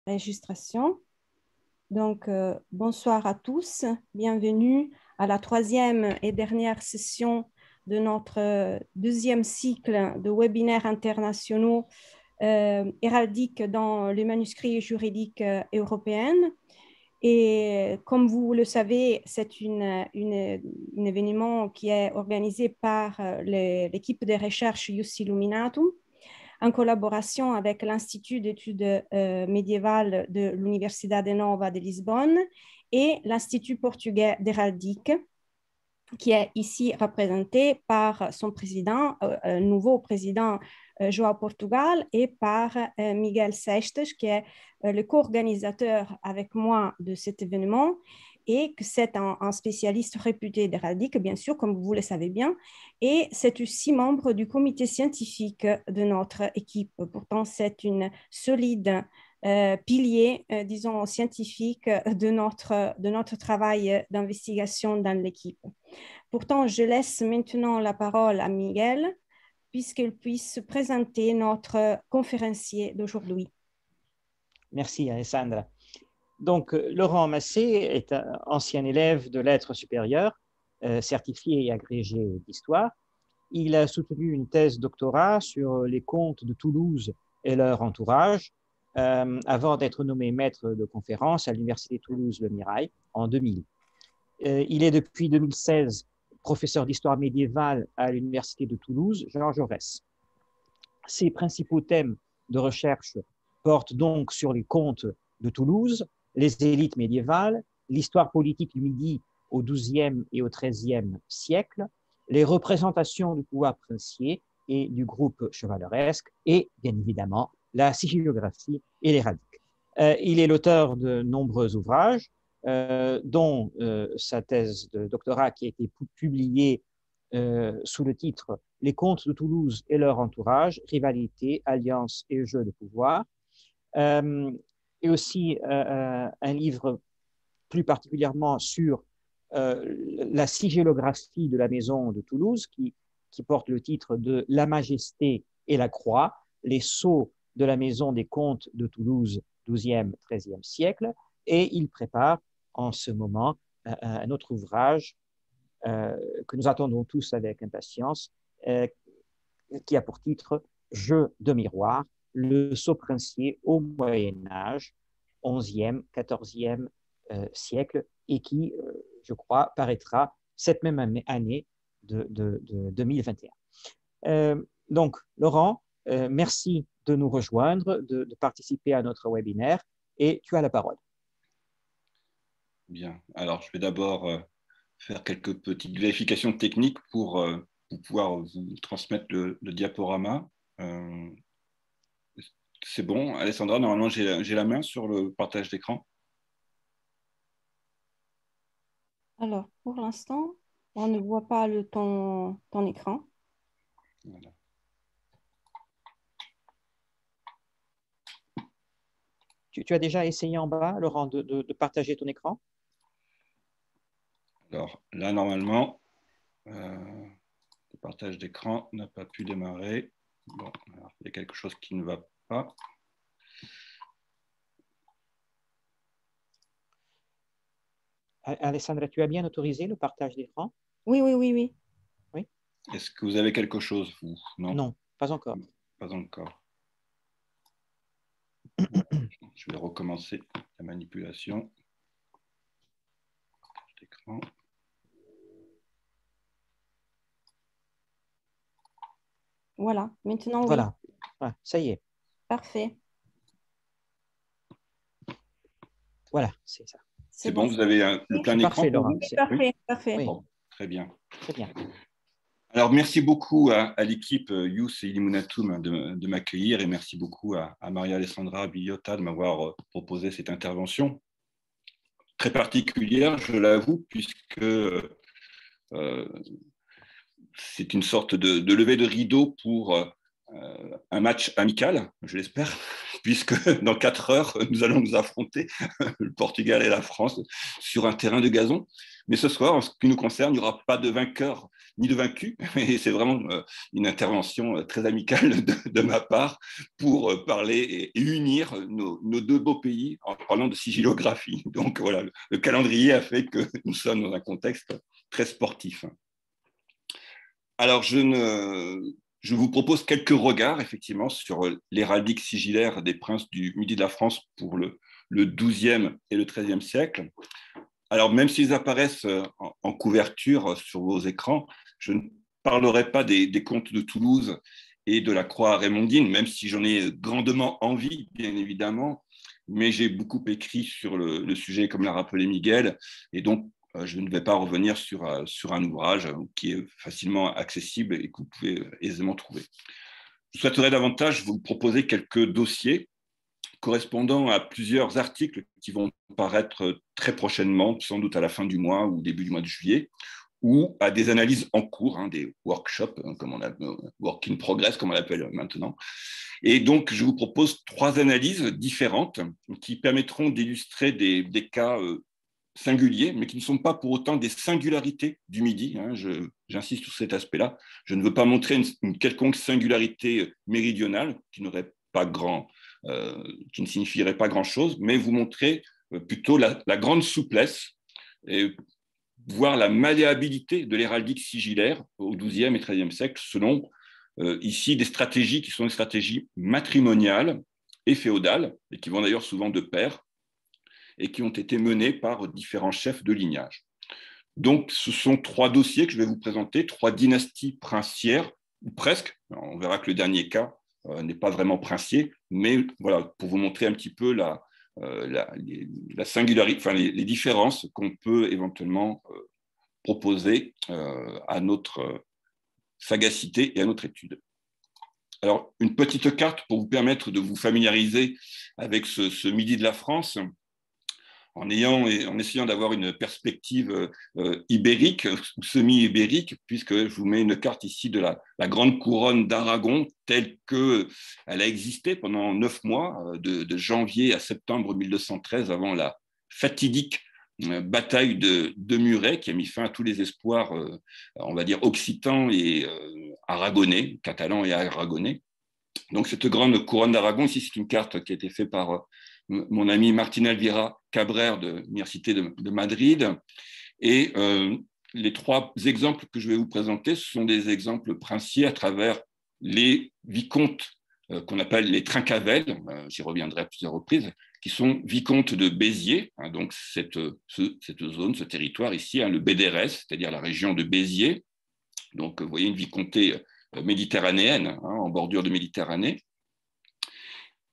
enregistration. Donc, bonsoir à tous. Bienvenue à la troisième et dernière session de notre deuxième cycle de webinaires internationaux héraldiques dans les manuscrits juridiques européens. Et comme vous le savez, c'est un événement qui est organisé par l'équipe de recherche Ius Illuminatum en collaboration avec l'Institut d'études médiévales de l'Universidade Nova de Lisbonne et l'Institut portugais d'héraldique, qui est ici représenté par son président, nouveau président João Portugal, et par Miguel Seixas, qui est le co-organisateur avec moi de cet événement, et que c'est un spécialiste réputé d'héraldique, bien sûr, comme vous le savez bien, et c'est aussi membre du comité scientifique de notre équipe. Pourtant, c'est une solide pilier, disons, scientifique de notre travail d'investigation dans l'équipe. Pourtant, je laisse maintenant la parole à Miguel, puisqu'il puisse présenter notre conférencier d'aujourd'hui. Merci, Alessandra. Donc, Laurent Massé est un ancien élève de lettres supérieures, certifié et agrégé d'histoire. Il a soutenu une thèse doctorat sur les comtes de Toulouse et leur entourage, avant d'être nommé maître de conférence à l'Université Toulouse-Le Mirail en 2000. Il est depuis 2016 professeur d'histoire médiévale à l'Université de Toulouse, Jean Jaurès. Ses principaux thèmes de recherche portent donc sur les comtes de Toulouse, les élites médiévales, l'histoire politique du Midi au XIIe et au XIIIe siècle, les représentations du pouvoir princier et du groupe chevaleresque, et bien évidemment la sigillographie et l'héraldique. Il est l'auteur de nombreux ouvrages, dont sa thèse de doctorat qui a été publiée sous le titre « Les comtes de Toulouse et leur entourage, rivalité, alliance et jeu de pouvoir », et aussi un livre plus particulièrement sur la sigillographie de la maison de Toulouse, qui porte le titre de « La Majesté et la Croix, les sceaux de la maison des comtes de Toulouse, XIIe, XIIIe siècle », et il prépare en ce moment un autre ouvrage que nous attendons tous avec impatience, qui a pour titre « Jeu de miroir, le sceau princier au Moyen-Âge, 11e, 14e siècle », et qui, je crois, paraîtra cette même année de 2021. Donc, Laurent, merci de nous rejoindre, de participer à notre webinaire, et tu as la parole. Bien, alors je vais d'abord faire quelques petites vérifications techniques pour pouvoir vous transmettre le diaporama. C'est bon, Alessandra, normalement j'ai la main sur le partage d'écran. Alors, pour l'instant, on ne voit pas ton écran. Voilà. Tu as déjà essayé en bas, Laurent, de partager ton écran? Alors là, normalement, le partage d'écran n'a pas pu démarrer. Bon, alors, il y a quelque chose qui ne va pas. Alessandra, tu as bien autorisé le partage d'écran? Oui, oui, oui, oui. Oui. Est-ce que vous avez quelque chose, vous? Non. Non, pas encore. Pas encore. Je vais recommencer la manipulation d'écran. Voilà, maintenant, oui. Voilà, ouais, ça y est. Parfait. Voilà, c'est ça. C'est bon, vous avez le plein écran parfait, Laurent. Parfait, oui, parfait. Oui. Bon, très bien. Très bien. Alors, merci beaucoup à l'équipe Ius Illuminatum de m'accueillir, et merci beaucoup à Maria Alessandra Bigliotta de m'avoir proposé cette intervention très particulière, je l'avoue, puisque c'est une sorte de levée de rideau pour un match amical, je l'espère, puisque dans 4 heures, nous allons nous affronter, le Portugal et la France, sur un terrain de gazon. Mais ce soir, en ce qui nous concerne, il n'y aura pas de vainqueur ni de vaincu, et c'est vraiment une intervention très amicale de ma part pour parler et unir nos deux beaux pays en parlant de sigillographie. Donc voilà, le calendrier a fait que nous sommes dans un contexte très sportif. Alors, je vous propose quelques regards, effectivement, sur l'héraldique sigillaire des princes du Midi de la France pour le XIIe et le XIIIe siècle. Alors, même s'ils apparaissent en couverture sur vos écrans, je ne parlerai pas des comtes de Toulouse et de la croix raymondine, même si j'en ai grandement envie, bien évidemment, mais j'ai beaucoup écrit sur le sujet, comme l'a rappelé Miguel, et donc je ne vais pas revenir sur un ouvrage qui est facilement accessible et que vous pouvez aisément trouver. Je souhaiterais davantage vous proposer quelques dossiers correspondant à plusieurs articles qui vont paraître très prochainement, sans doute à la fin du mois ou début du mois de juillet, ou à des analyses en cours, des workshops, comme on appelle, work in progress, comme on l'appelle maintenant. Et donc, je vous propose 3 analyses différentes qui permettront d'illustrer des cas singuliers, mais qui ne sont pas pour autant des singularités du Midi. J'insiste sur cet aspect-là. Je ne veux pas montrer une quelconque singularité méridionale qui n'aurait pas qui ne signifierait pas grand-chose, mais vous montrer plutôt la grande souplesse et voir la malléabilité de l'héraldique sigillaire au XIIe et XIIIe siècle, selon ici des stratégies qui sont des stratégies matrimoniales et féodales, et qui vont d'ailleurs souvent de pair, et qui ont été menées par différents chefs de lignage. Donc, ce sont 3 dossiers que je vais vous présenter, 3 dynasties princières, ou presque. On verra que le dernier cas n'est pas vraiment princier, mais voilà, pour vous montrer un petit peu la singularité, enfin, les différences qu'on peut éventuellement proposer à notre sagacité et à notre étude. Alors, une petite carte pour vous permettre de vous familiariser avec ce Midi de la France, en essayant d'avoir une perspective ibérique ou semi-ibérique, puisque je vous mets une carte ici de la grande couronne d'Aragon telle qu'elle a existé pendant 9 mois, de janvier à septembre 1213, avant la fatidique bataille de Muret, qui a mis fin à tous les espoirs, on va dire, occitans et aragonais, catalans et aragonais. Donc cette grande couronne d'Aragon, ici c'est une carte qui a été faite par mon ami Martín Elvira Cabrera de l'Université de Madrid. Et les 3 exemples que je vais vous présenter, ce sont des exemples princiers à travers les vicomtes qu'on appelle les Trincavel, j'y reviendrai à plusieurs reprises, qui sont vicomtes de Béziers, donc cette zone, ce territoire ici, le BDRS, c'est-à-dire la région de Béziers. Donc vous voyez une vicomté méditerranéenne, en bordure de Méditerranée.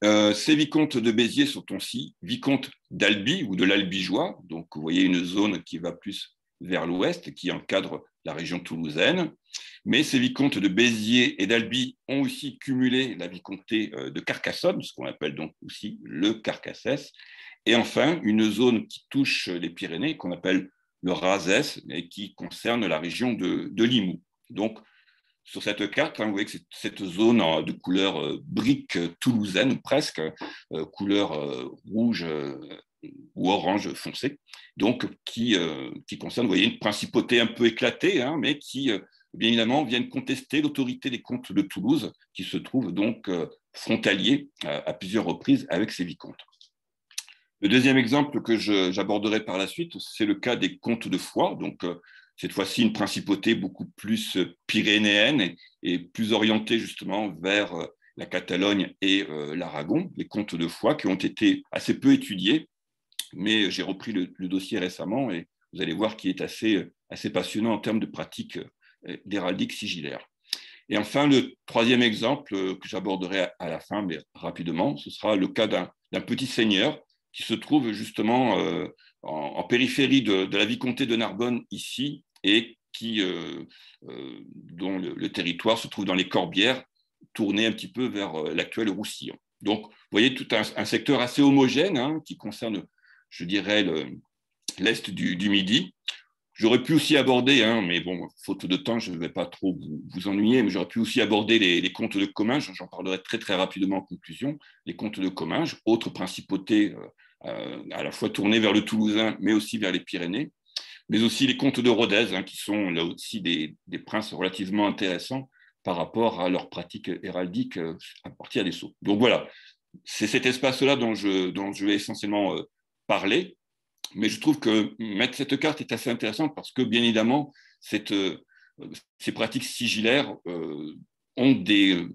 Ces vicomtes de Béziers sont aussi vicomtes d'Albi ou de l'Albigeois. Donc, vous voyez une zone qui va plus vers l'ouest, qui encadre la région toulousaine. Mais ces vicomtes de Béziers et d'Albi ont aussi cumulé la vicomté de Carcassonne, ce qu'on appelle donc aussi le Carcassès. Et enfin, une zone qui touche les Pyrénées, qu'on appelle le Razès, et qui concerne la région de Limoux. Donc, sur cette carte, vous voyez que c'est cette zone de couleur brique toulousaine, presque, couleur rouge ou orange foncé, donc qui concerne, vous voyez, une principauté un peu éclatée, mais qui, bien évidemment, viennent contester l'autorité des comtes de Toulouse, qui se trouvent donc frontaliers à plusieurs reprises avec ces vicomtes. Le deuxième exemple que j'aborderai par la suite, c'est le cas des comtes de Foix, donc cette fois-ci une principauté beaucoup plus pyrénéenne et plus orientée justement vers la Catalogne et l'Aragon, les comtes de Foix qui ont été assez peu étudiés, mais j'ai repris le dossier récemment et vous allez voir qu'il est assez passionnant en termes de pratique d'héraldique sigillaire. Et enfin, le troisième exemple que j'aborderai à la fin, mais rapidement, ce sera le cas d'un petit seigneur qui se trouve justement en périphérie de la vicomté de Narbonne ici, et dont le territoire se trouve dans les Corbières, tourné un petit peu vers l'actuel Roussillon. Donc, vous voyez, tout un secteur assez homogène qui concerne, je dirais, l'est du Midi. J'aurais pu aussi aborder, mais bon, faute de temps, je ne vais pas trop vous ennuyer, mais j'aurais pu aussi aborder les comtes de Comminges, j'en parlerai très très rapidement en conclusion, les comtes de Comminges, autre principauté à la fois tournée vers le Toulousain, mais aussi vers les Pyrénées. mais aussi les comtes de Rodez, qui sont là aussi des princes relativement intéressants par rapport à leur pratique héraldique à partir des sceaux. Donc voilà, c'est cet espace-là dont je vais essentiellement parler, mais je trouve que mettre cette carte est assez intéressant parce que, bien évidemment, ces pratiques sigillaires ont des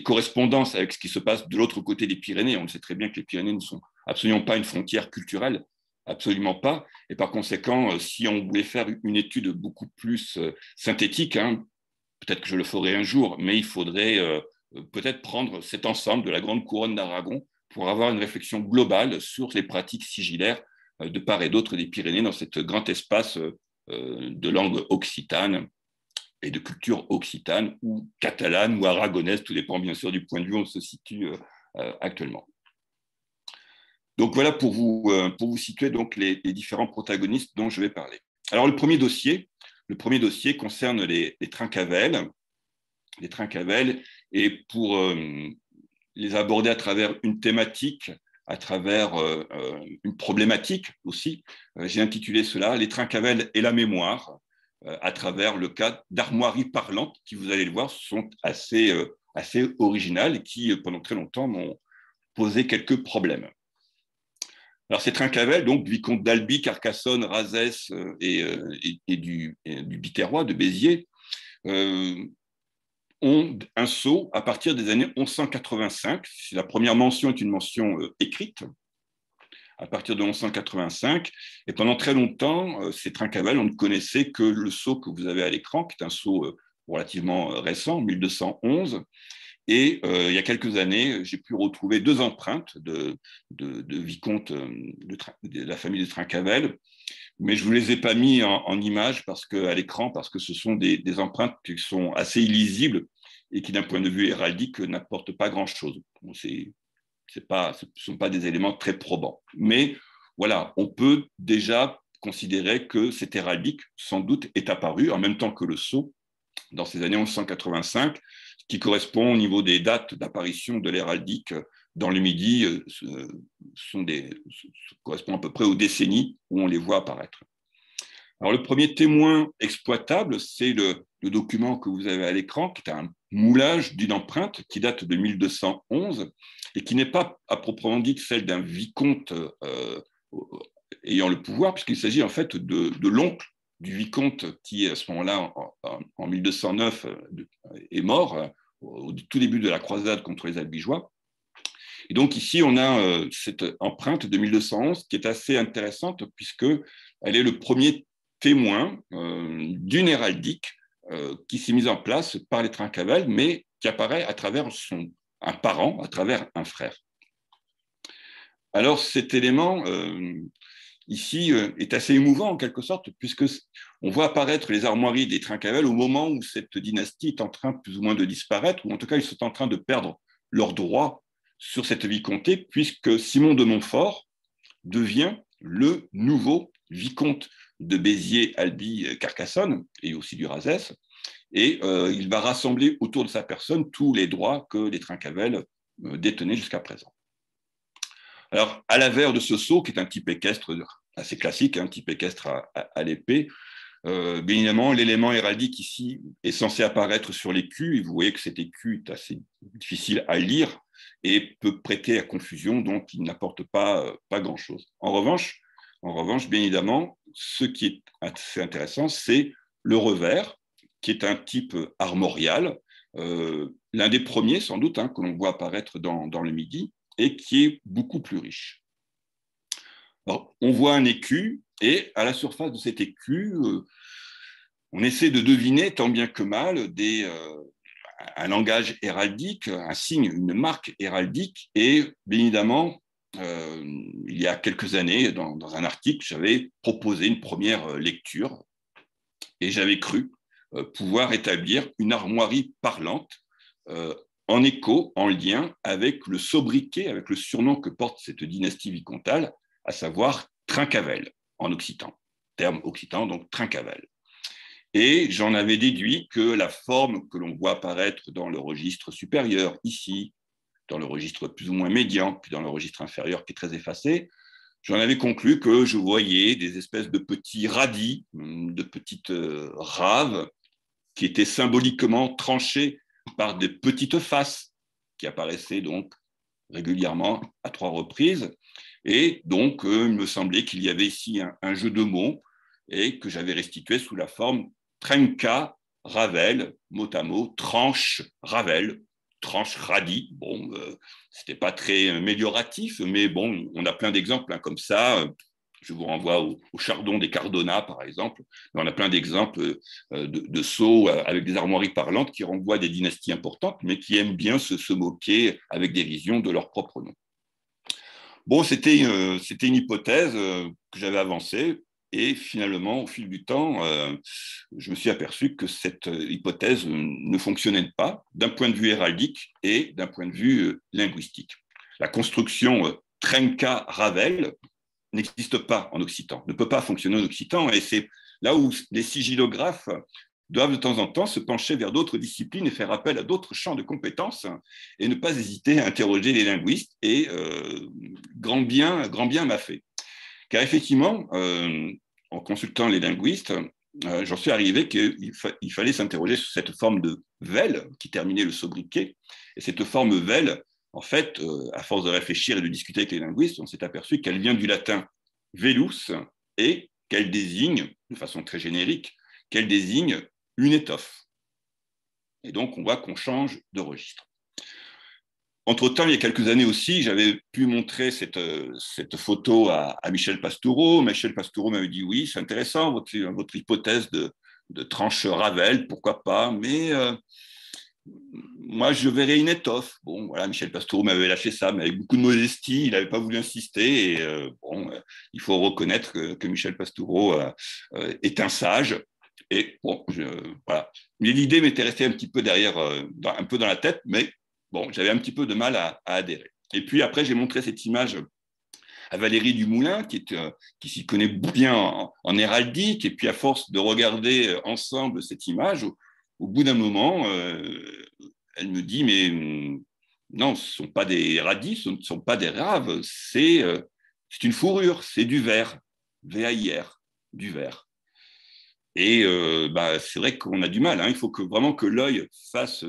correspondances avec ce qui se passe de l'autre côté des Pyrénées. On sait très bien que les Pyrénées ne sont absolument pas une frontière culturelle, absolument pas. Et par conséquent, si on voulait faire une étude beaucoup plus synthétique, peut-être que je le ferai un jour, mais il faudrait peut-être prendre cet ensemble de la Grande Couronne d'Aragon pour avoir une réflexion globale sur les pratiques sigillaires de part et d'autre des Pyrénées dans cet grand espace de langue occitane et de culture occitane ou catalane ou aragonaise, tout dépend bien sûr du point de vue où on se situe actuellement. Donc voilà pour vous situer donc les différents protagonistes dont je vais parler. Alors le premier dossier concerne les Trincavel. Les Trincavel, et pour les aborder à travers une thématique, à travers une problématique aussi, j'ai intitulé cela « Les Trincavel et la mémoire », à travers le cas d'armoiries parlantes qui, vous allez le voir, sont assez originales et qui, pendant très longtemps, m'ont posé quelques problèmes. Alors, ces Trincavel, donc vicomte d'Albi, Carcassonne, Razès et du Biterrois, de Béziers, ont un sceau à partir des années 1185. La première mention est une mention écrite, à partir de 1185. Et pendant très longtemps, ces Trincavel, on ne connaissait que le sceau que vous avez à l'écran, qui est un sceau relativement récent, 1211. Et il y a quelques années, j'ai pu retrouver 2 empreintes de vicomtes de la famille de Trincavel, mais je ne vous les ai pas mis en image à l'écran parce que ce sont des empreintes qui sont assez illisibles et qui, d'un point de vue héraldique, n'apportent pas grand-chose. Bon, ce ne sont pas des éléments très probants. Mais voilà, on peut déjà considérer que cette héraldique, sans doute, est apparue en même temps que le sceau dans ces années 1185, qui correspond au niveau des dates d'apparition de l'héraldique dans le Midi, correspond à peu près aux décennies où on les voit apparaître. Alors, le premier témoin exploitable, c'est le document que vous avez à l'écran, qui est un moulage d'une empreinte qui date de 1211 et qui n'est pas à proprement dit celle d'un vicomte ayant le pouvoir, puisqu'il s'agit en fait de l'oncle du vicomte qui, à ce moment-là, en 1209, est mort au tout début de la croisade contre les Albigeois. Et donc ici, on a cette empreinte de 1211 qui est assez intéressante puisqu'elle est le premier témoin d'une héraldique qui s'est mise en place par les Trincavel, mais qui apparaît à travers un parent, à travers un frère. Alors cet élément ici est assez émouvant en quelque sorte, puisqu'on voit apparaître les armoiries des Trincavel au moment où cette dynastie est en train plus ou moins de disparaître, ou en tout cas ils sont en train de perdre leurs droits sur cette vicomté, puisque Simon de Montfort devient le nouveau vicomte de Béziers, Albi, Carcassonne, et aussi du Razès, et il va rassembler autour de sa personne tous les droits que les Trincavel détenaient jusqu'à présent. Alors, à l'avers de ce sceau, qui est un type équestre assez classique, un type équestre à l'épée, bien évidemment, l'élément héraldique ici est censé apparaître sur l'écu, et vous voyez que cet écu est assez difficile à lire et peut prêter à confusion, donc il n'apporte pas grand-chose. En revanche, bien évidemment, ce qui est assez intéressant, c'est le revers, qui est un type armorial, l'un des premiers sans doute que l'on voit apparaître dans le Midi, et qui est beaucoup plus riche. Alors, on voit un écu, et à la surface de cet écu, on essaie de deviner, tant bien que mal, un langage héraldique, un signe, une marque héraldique, et bien évidemment, il y a quelques années, dans un article, j'avais proposé une première lecture, et j'avais cru pouvoir établir une armoirie parlante en écho, en lien avec le sobriquet, avec le surnom que porte cette dynastie vicomtale, à savoir Trincavel, en occitan. Terme occitan, donc Trincavel. Et j'en avais déduit que la forme que l'on voit apparaître dans le registre supérieur, ici, dans le registre plus ou moins médian, puis dans le registre inférieur qui est très effacé, j'en avais conclu que je voyais des espèces de petits radis, de petites raves qui étaient symboliquement tranchées par des petites faces qui apparaissaient donc régulièrement à 3 reprises. Et donc, il me semblait qu'il y avait ici un jeu de mots et que j'avais restitué sous la forme trenka Ravel, mot à mot, tranche Ravel, tranche radis. Bon, c'était pas très amélioratif, mais bon, on a plein d'exemples comme ça. Je vous renvoie au chardon des Cardona, par exemple. On a plein d'exemples de sceaux avec des armoiries parlantes qui renvoient à des dynasties importantes, mais qui aiment bien se moquer avec dérision de leur propre nom. Bon, c'était une hypothèse que j'avais avancée. Et finalement, au fil du temps, je me suis aperçu que cette hypothèse ne fonctionnait pas d'un point de vue héraldique et d'un point de vue linguistique. La construction Trenka-Ravel n'existe pas en occitan, ne peut pas fonctionner en occitan, et c'est là où les sigillographes doivent de temps en temps se pencher vers d'autres disciplines et faire appel à d'autres champs de compétences et ne pas hésiter à interroger les linguistes, et grand bien m'a fait. Car effectivement, en consultant les linguistes, j'en suis arrivé qu'il fallait s'interroger sur cette forme de vel qui terminait le sobriquet. Et cette forme vel, en fait, à force de réfléchir et de discuter avec les linguistes, on s'est aperçu qu'elle vient du latin velus et qu'elle désigne, de façon très générique, qu'elle désigne une étoffe. Et donc, on voit qu'on change de registre. Entre-temps, il y a quelques années aussi, j'avais pu montrer cette photo à Michel Pastoureau. Michel Pastoureau m'avait dit « Oui, c'est intéressant, votre hypothèse de tranche Ravel, pourquoi pas, mais moi, je verrais une étoffe. » Bon, voilà, Michel Pastoureau m'avait lâché ça, mais avec beaucoup de modestie, il n'avait pas voulu insister. Et il faut reconnaître que Michel Pastoureau est un sage. Et bon, voilà. Mais l'idée m'était restée un petit peu derrière, un peu dans la tête, mais bon, j'avais un petit peu de mal à adhérer. Et puis après, j'ai montré cette image à Valérie Dumoulin, qui s'y connaît bien en héraldique. Et puis, à force de regarder ensemble cette image, au bout d'un moment, elle me dit « Mais non, ce ne sont pas des radis, ce ne sont pas des raves, c'est une fourrure, c'est du verre, V-A-I-R, du verre. » Et c'est vrai qu'on a du mal. Hein. Il faut vraiment que l'œil fasse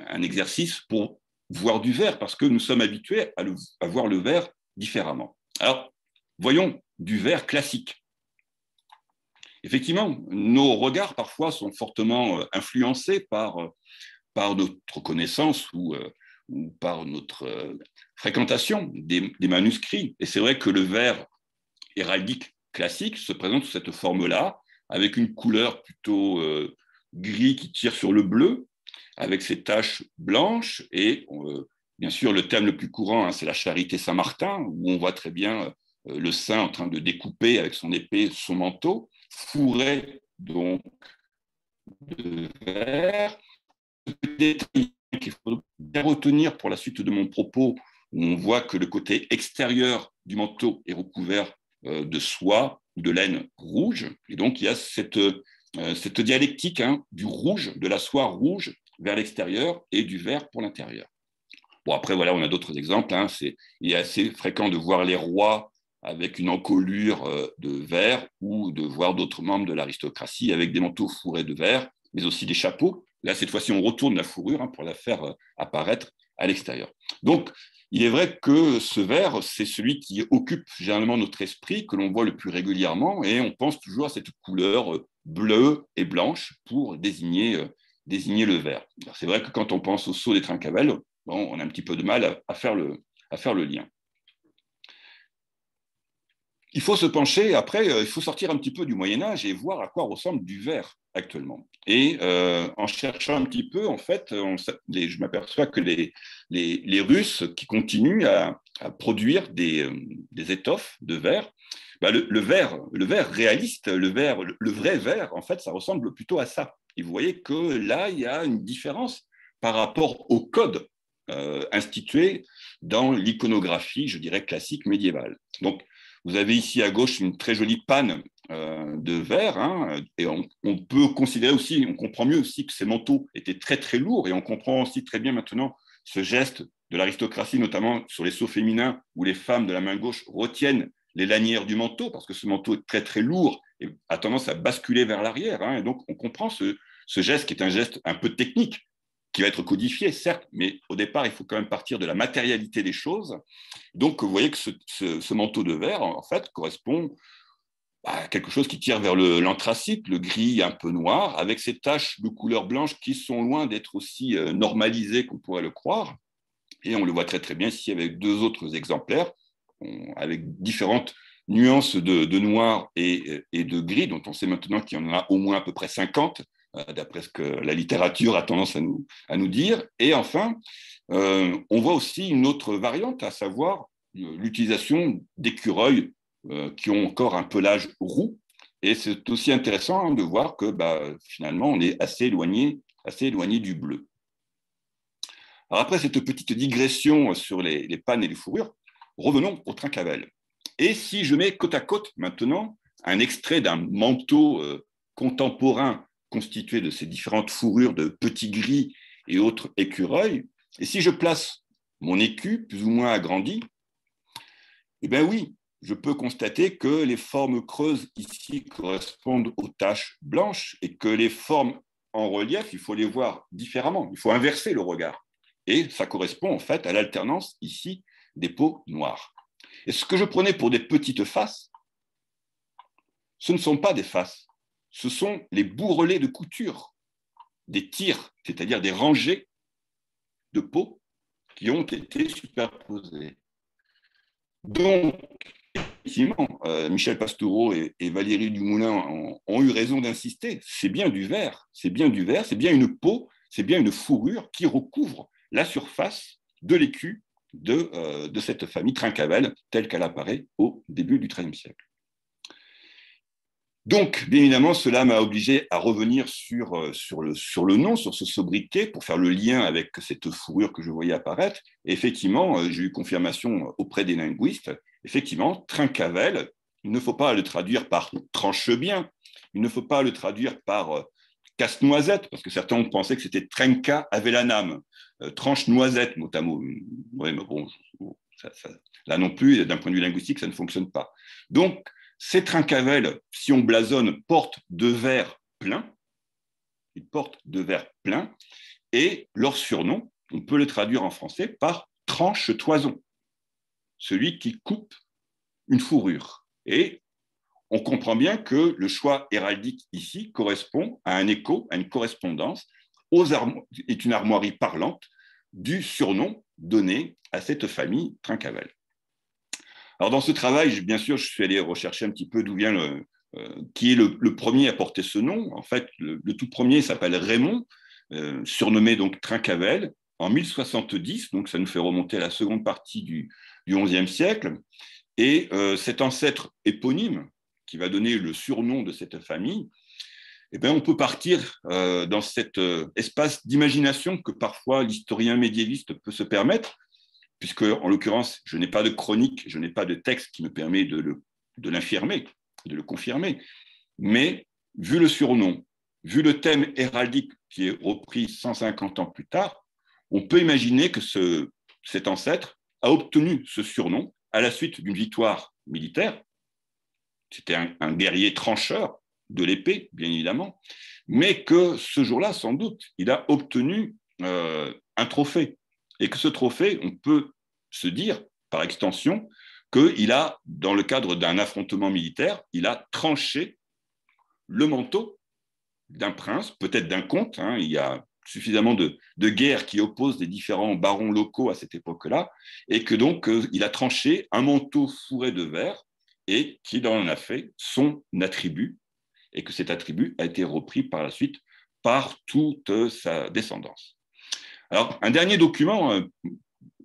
un exercice pour voir du verre, parce que nous sommes habitués à voir le verre différemment. Alors, voyons du verre classique. Effectivement, nos regards parfois sont fortement influencés par notre connaissance ou par notre fréquentation des manuscrits. Et c'est vrai que le verre héraldique classique se présente sous cette forme-là, avec une couleur plutôt gris qui tire sur le bleu, avec ses taches blanches. Et bien sûr, le thème le plus courant, hein, c'est la Charité Saint-Martin, où on voit très bien le saint en train de découper avec son épée son manteau, fourré donc de verre. Détail qu'il faut bien retenir pour la suite de mon propos, où on voit que le côté extérieur du manteau est recouvert de soie ou de laine rouge. Et donc, il y a cette dialectique, hein, du rouge, de la soie rouge vers l'extérieur et du vert pour l'intérieur. Bon, après, voilà, on a d'autres exemples. Hein. Il est assez fréquent de voir les rois avec une encolure de verre, ou de voir d'autres membres de l'aristocratie avec des manteaux fourrés de verre, mais aussi des chapeaux. Là, cette fois-ci, on retourne la fourrure, hein, pour la faire apparaître à l'extérieur. Donc, il est vrai que ce verre, c'est celui qui occupe généralement notre esprit, que l'on voit le plus régulièrement, et on pense toujours à cette couleur bleue et blanche pour désigner le verre. C'est vrai que quand on pense au sceau des Trencavel, bon, on a un petit peu de mal à faire le lien. Il faut se pencher, après, il faut sortir un petit peu du Moyen-Âge et voir à quoi ressemble du verre actuellement. Et en cherchant un petit peu, en fait, je m'aperçois que les Russes qui continuent à produire des étoffes de verre, le verre réaliste, le vrai verre, en fait, ça ressemble plutôt à ça. Et vous voyez que là, il y a une différence par rapport au code institué dans l'iconographie, je dirais, classique médiévale. Donc, vous avez ici à gauche une très jolie panne de verre, hein, et on peut considérer aussi, on comprend mieux aussi que ces manteaux étaient très très lourds, et on comprend aussi très bien maintenant ce geste de l'aristocratie, notamment sur les sceaux féminins, où les femmes de la main gauche retiennent les lanières du manteau, parce que ce manteau est très, très lourd et a tendance à basculer vers l'arrière. Hein, et donc, on comprend ce geste qui est un geste un peu technique, qui va être codifié, certes, mais au départ, il faut quand même partir de la matérialité des choses. Donc, vous voyez que ce manteau de verre, en fait, correspond à quelque chose qui tire vers l'anthracite, le gris un peu noir, avec ces taches de couleur blanche qui sont loin d'être aussi normalisées qu'on pourrait le croire. Et on le voit très, très bien ici avec deux autres exemplaires, avec différentes nuances de noir et de gris, dont on sait maintenant qu'il y en a au moins à peu près 50, d'après ce que la littérature a tendance à nous dire. Et enfin, on voit aussi une autre variante, à savoir l'utilisation d'écureuils qui ont encore un pelage roux. Et c'est aussi intéressant de voir que finalement, on est assez éloigné du bleu. Alors après cette petite digression sur les pannes et les fourrures, revenons au Trincavel. Et si je mets côte à côte maintenant un extrait d'un manteau contemporain constitué de ces différentes fourrures de petits gris et autres écureuils, et si je place mon écu plus ou moins agrandi, eh bien oui, je peux constater que les formes creuses ici correspondent aux taches blanches et que les formes en relief, il faut les voir différemment, il faut inverser le regard. Et ça correspond en fait à l'alternance ici des peaux noires. Et ce que je prenais pour des petites faces, ce ne sont pas des faces, ce sont les bourrelets de couture, des tirs, c'est-à-dire des rangées de peau qui ont été superposées. Donc, effectivement, Michel Pastoureau et Valérie Dumoulin ont eu raison d'insister. C'est bien du verre, c'est bien une peau, c'est bien une fourrure qui recouvre la surface de l'écu de cette famille Trincavel telle qu'elle apparaît au début du XIIIe siècle. Donc, bien évidemment, cela m'a obligé à revenir sur le nom, sur ce sobriquet, pour faire le lien avec cette fourrure que je voyais apparaître. Et effectivement, j'ai eu confirmation auprès des linguistes. Effectivement, Trincavel, il ne faut pas le traduire par tranche-bien, il ne faut pas le traduire par casse-noisette, parce que certains ont pensé que c'était Trenca avelanam, tranche-noisette, mot à mot. Ouais, mais bon, là non plus, d'un point de vue linguistique, ça ne fonctionne pas. Donc, ces Trincavel, si on blasonne, portent de verre plein. Ils portent de verre plein. Et leur surnom, on peut le traduire en français par tranche-toison, celui qui coupe une fourrure. Et on comprend bien que le choix héraldique ici correspond à un écho, à une correspondance, est une armoirie parlante du surnom donné à cette famille Trincavel. Alors, dans ce travail, bien sûr, je suis allé rechercher un petit peu d'où vient qui est le premier à porter ce nom. En fait, le tout premier s'appelle Raymond, surnommé donc Trincavel, en 1070, donc ça nous fait remonter à la seconde partie du XIe siècle. Et cet ancêtre éponyme, qui va donner le surnom de cette famille, eh bien, on peut partir dans cet espace d'imagination que parfois l'historien médiéviste peut se permettre, puisque, en l'occurrence, je n'ai pas de chronique, je n'ai pas de texte qui me permet de l'infirmer, de le confirmer. Mais, vu le surnom, vu le thème héraldique qui est repris 150 ans plus tard, on peut imaginer que cet ancêtre a obtenu ce surnom à la suite d'une victoire militaire. C'était un guerrier trancheur de l'épée, bien évidemment, mais que ce jour-là, sans doute, il a obtenu un trophée. Et que ce trophée, on peut se dire, par extension, qu'il a, dans le cadre d'un affrontement militaire, il a tranché le manteau d'un prince, peut-être d'un comte. Hein, il y a suffisamment de guerres qui opposent les différents barons locaux à cette époque-là, et que donc il a tranché un manteau fourré de verre et qu'il en a fait son attribut, et que cet attribut a été repris par la suite par toute sa descendance. Alors, un dernier document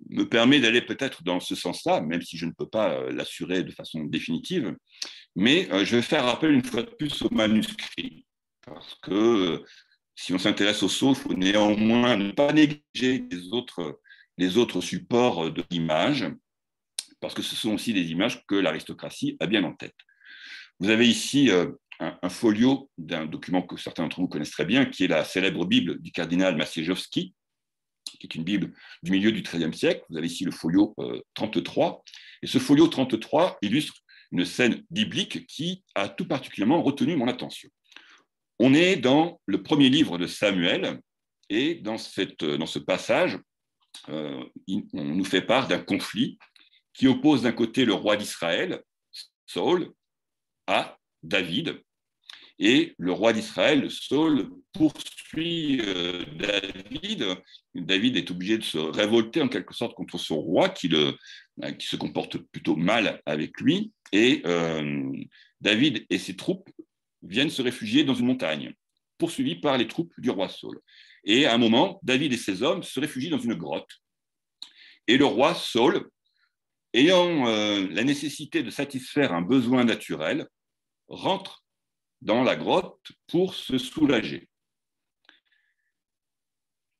me permet d'aller peut-être dans ce sens-là, même si je ne peux pas l'assurer de façon définitive, mais je vais faire appel une fois de plus au manuscrit, parce que si on s'intéresse au sceau, il faut néanmoins ne pas négliger les autres supports de l'image, parce que ce sont aussi des images que l'aristocratie a bien en tête. Vous avez ici un folio d'un document que certains d'entre vous connaissent très bien, qui est la célèbre Bible du cardinal Maciejowski, qui est une Bible du milieu du XIIIe siècle. Vous avez ici le folio 33. Et ce folio 33 illustre une scène biblique qui a tout particulièrement retenu mon attention. On est dans le premier livre de Samuel, et dans ce passage, on nous fait part d'un conflit qui oppose d'un côté le roi d'Israël, Saül, à David. Et le roi d'Israël, Saül, poursuit David. David est obligé de se révolter en quelque sorte contre son roi qui se comporte plutôt mal avec lui. Et David et ses troupes viennent se réfugier dans une montagne, poursuivis par les troupes du roi Saül. Et à un moment, David et ses hommes se réfugient dans une grotte. Et le roi Saül, ayant la nécessité de satisfaire un besoin naturel, rentre dans la grotte pour se soulager.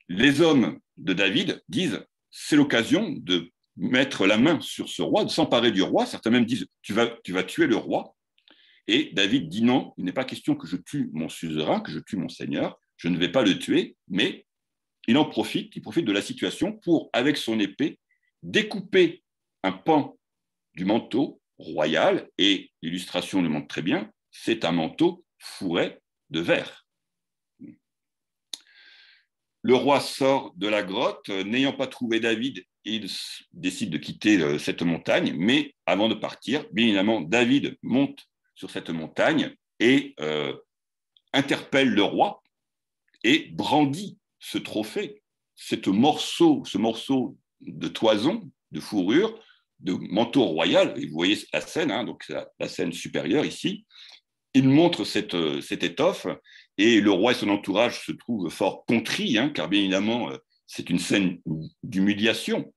Les hommes de David disent « c'est l'occasion de mettre la main sur ce roi, de s'emparer du roi ». Certains même disent « tu vas tuer le roi ». Et David dit « non, il n'est pas question que je tue mon suzerain, que je tue mon seigneur, je ne vais pas le tuer », mais il profite de la situation pour, avec son épée, découper un pan du manteau royal, et l'illustration le montre très bien, c'est un manteau fourré de verre. Le roi sort de la grotte, n'ayant pas trouvé David, il décide de quitter cette montagne, mais avant de partir, bien évidemment, David monte sur cette montagne et interpelle le roi et brandit ce trophée, ce morceau de toison, de fourrure, de manteau royal, et vous voyez la scène, hein, donc la scène supérieure ici. Il montre cette étoffe, et le roi et son entourage se trouvent fort contris, hein, car bien évidemment, c'est une scène d'humiliation,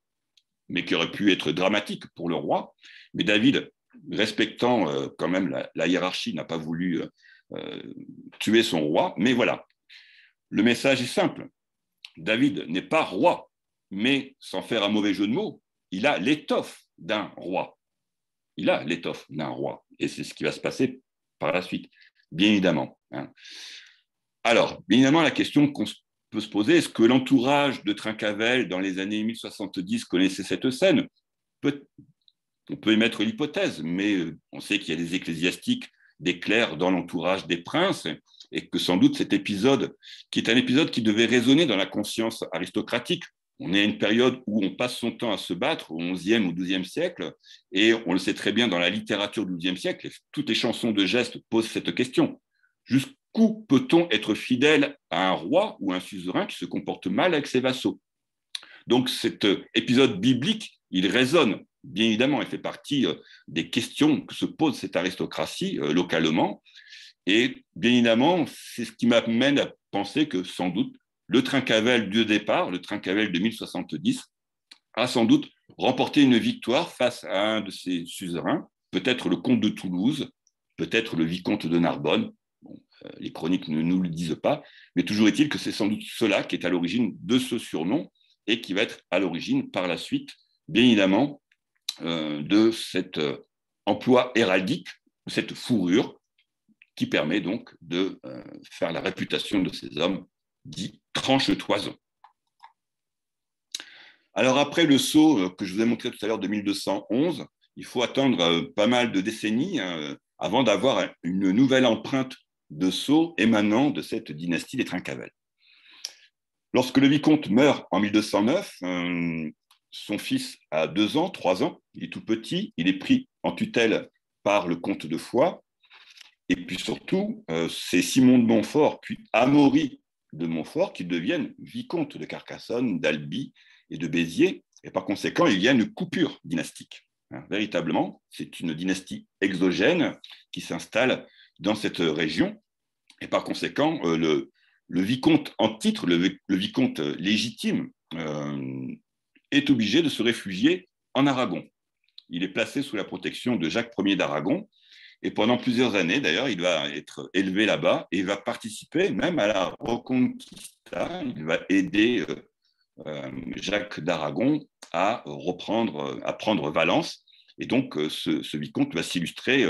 mais qui aurait pu être dramatique pour le roi. Mais David, respectant quand même la hiérarchie, n'a pas voulu tuer son roi. Mais voilà, le message est simple. David n'est pas roi, mais sans faire un mauvais jeu de mots, il a l'étoffe d'un roi. Il a l'étoffe d'un roi. Et c'est ce qui va se passer par la suite, bien évidemment. Alors, bien évidemment, la question qu'on peut se poser, est-ce que l'entourage de Trincavel, dans les années 1070, connaissait cette scène ? On peut émettre l'hypothèse, mais on sait qu'il y a des ecclésiastiques, des clercs dans l'entourage des princes, et que sans doute cet épisode, qui est un épisode qui devait résonner dans la conscience aristocratique, on est à une période où on passe son temps à se battre, au XIe ou XIIe siècle, et on le sait très bien dans la littérature du XIIe siècle, toutes les chansons de gestes posent cette question. Jusqu'où peut-on être fidèle à un roi ou un suzerain qui se comporte mal avec ses vassaux ? Donc cet épisode biblique, il résonne, bien évidemment, il fait partie des questions que se pose cette aristocratie localement, et bien évidemment, c'est ce qui m'amène à penser que sans doute le Trincavel du départ, le Trincavel de 1070, a sans doute remporté une victoire face à un de ses suzerains, peut-être le comte de Toulouse, peut-être le vicomte de Narbonne. Bon, les chroniques ne nous le disent pas, mais toujours est-il que c'est sans doute cela qui est à l'origine de ce surnom et qui va être à l'origine par la suite, bien évidemment, de cet emploi héraldique, cette fourrure qui permet donc de faire la réputation de ces hommes dits tranche-toison. Alors après le sceau que je vous ai montré tout à l'heure de 1211, il faut attendre pas mal de décennies avant d'avoir une nouvelle empreinte de sceau émanant de cette dynastie des Trincavel. Lorsque le vicomte meurt en 1209, son fils a 2 ans, 3 ans, il est tout petit, il est pris en tutelle par le comte de Foix, et puis surtout, c'est Simon de Montfort, puis Amaury de Montfort qui deviennent vicomtes de Carcassonne, d'Albi et de Béziers, et par conséquent, il y a une coupure dynastique. Véritablement, c'est une dynastie exogène qui s'installe dans cette région, et par conséquent, le vicomte en titre, le vicomte légitime, est obligé de se réfugier en Aragon. Il est placé sous la protection de Jacques Ier d'Aragon, et pendant plusieurs années, d'ailleurs, il va être élevé là-bas et il va participer même à la Reconquista. Il va aider Jacques d'Aragon à prendre Valence. Et donc, ce vicomte va s'illustrer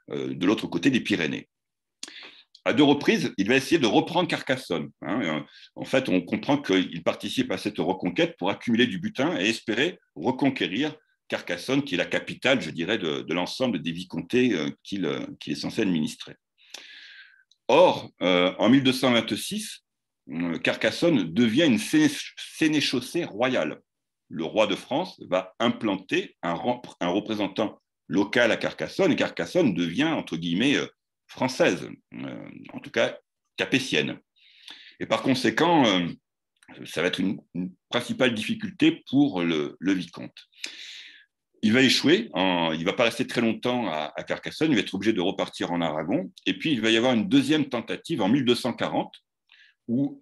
de l'autre côté des Pyrénées. à 2 reprises, il va essayer de reprendre Carcassonne. En fait, on comprend qu'il participe à cette reconquête pour accumuler du butin et espérer reconquérir Carcassonne, qui est la capitale, je dirais, de l'ensemble des vicomtés qu'il est censé administrer. Or, en 1226, Carcassonne devient une sénéchaussée royale. Le roi de France va implanter un représentant local à Carcassonne, et Carcassonne devient, entre guillemets, française, en tout cas capétienne. Et par conséquent, ça va être une principale difficulté pour le vicomte. Il va échouer, il ne va pas rester très longtemps à Carcassonne, il va être obligé de repartir en Aragon, et puis il va y avoir une deuxième tentative en 1240, où